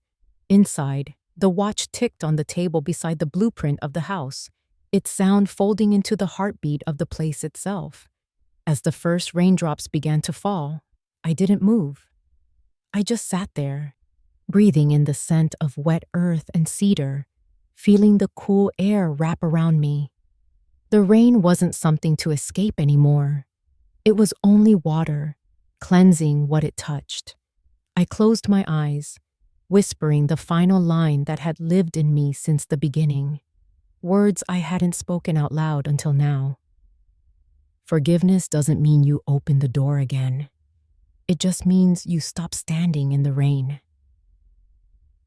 Inside, the watch ticked on the table beside the blueprint of the house, its sound folding into the heartbeat of the place itself. As the first raindrops began to fall, I didn't move. I just sat there, breathing in the scent of wet earth and cedar, feeling the cool air wrap around me. The rain wasn't something to escape anymore. It was only water, cleansing what it touched. I closed my eyes, whispering the final line that had lived in me since the beginning, words I hadn't spoken out loud until now. Forgiveness doesn't mean you open the door again. It just means you stop standing in the rain.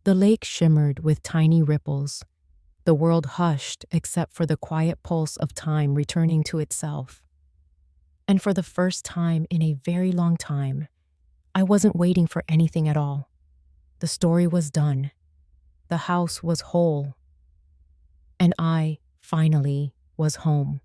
The lake shimmered with tiny ripples. The world hushed except for the quiet pulse of time returning to itself. And for the first time in a very long time, I wasn't waiting for anything at all. The story was done. The house was whole. And I, finally, was home.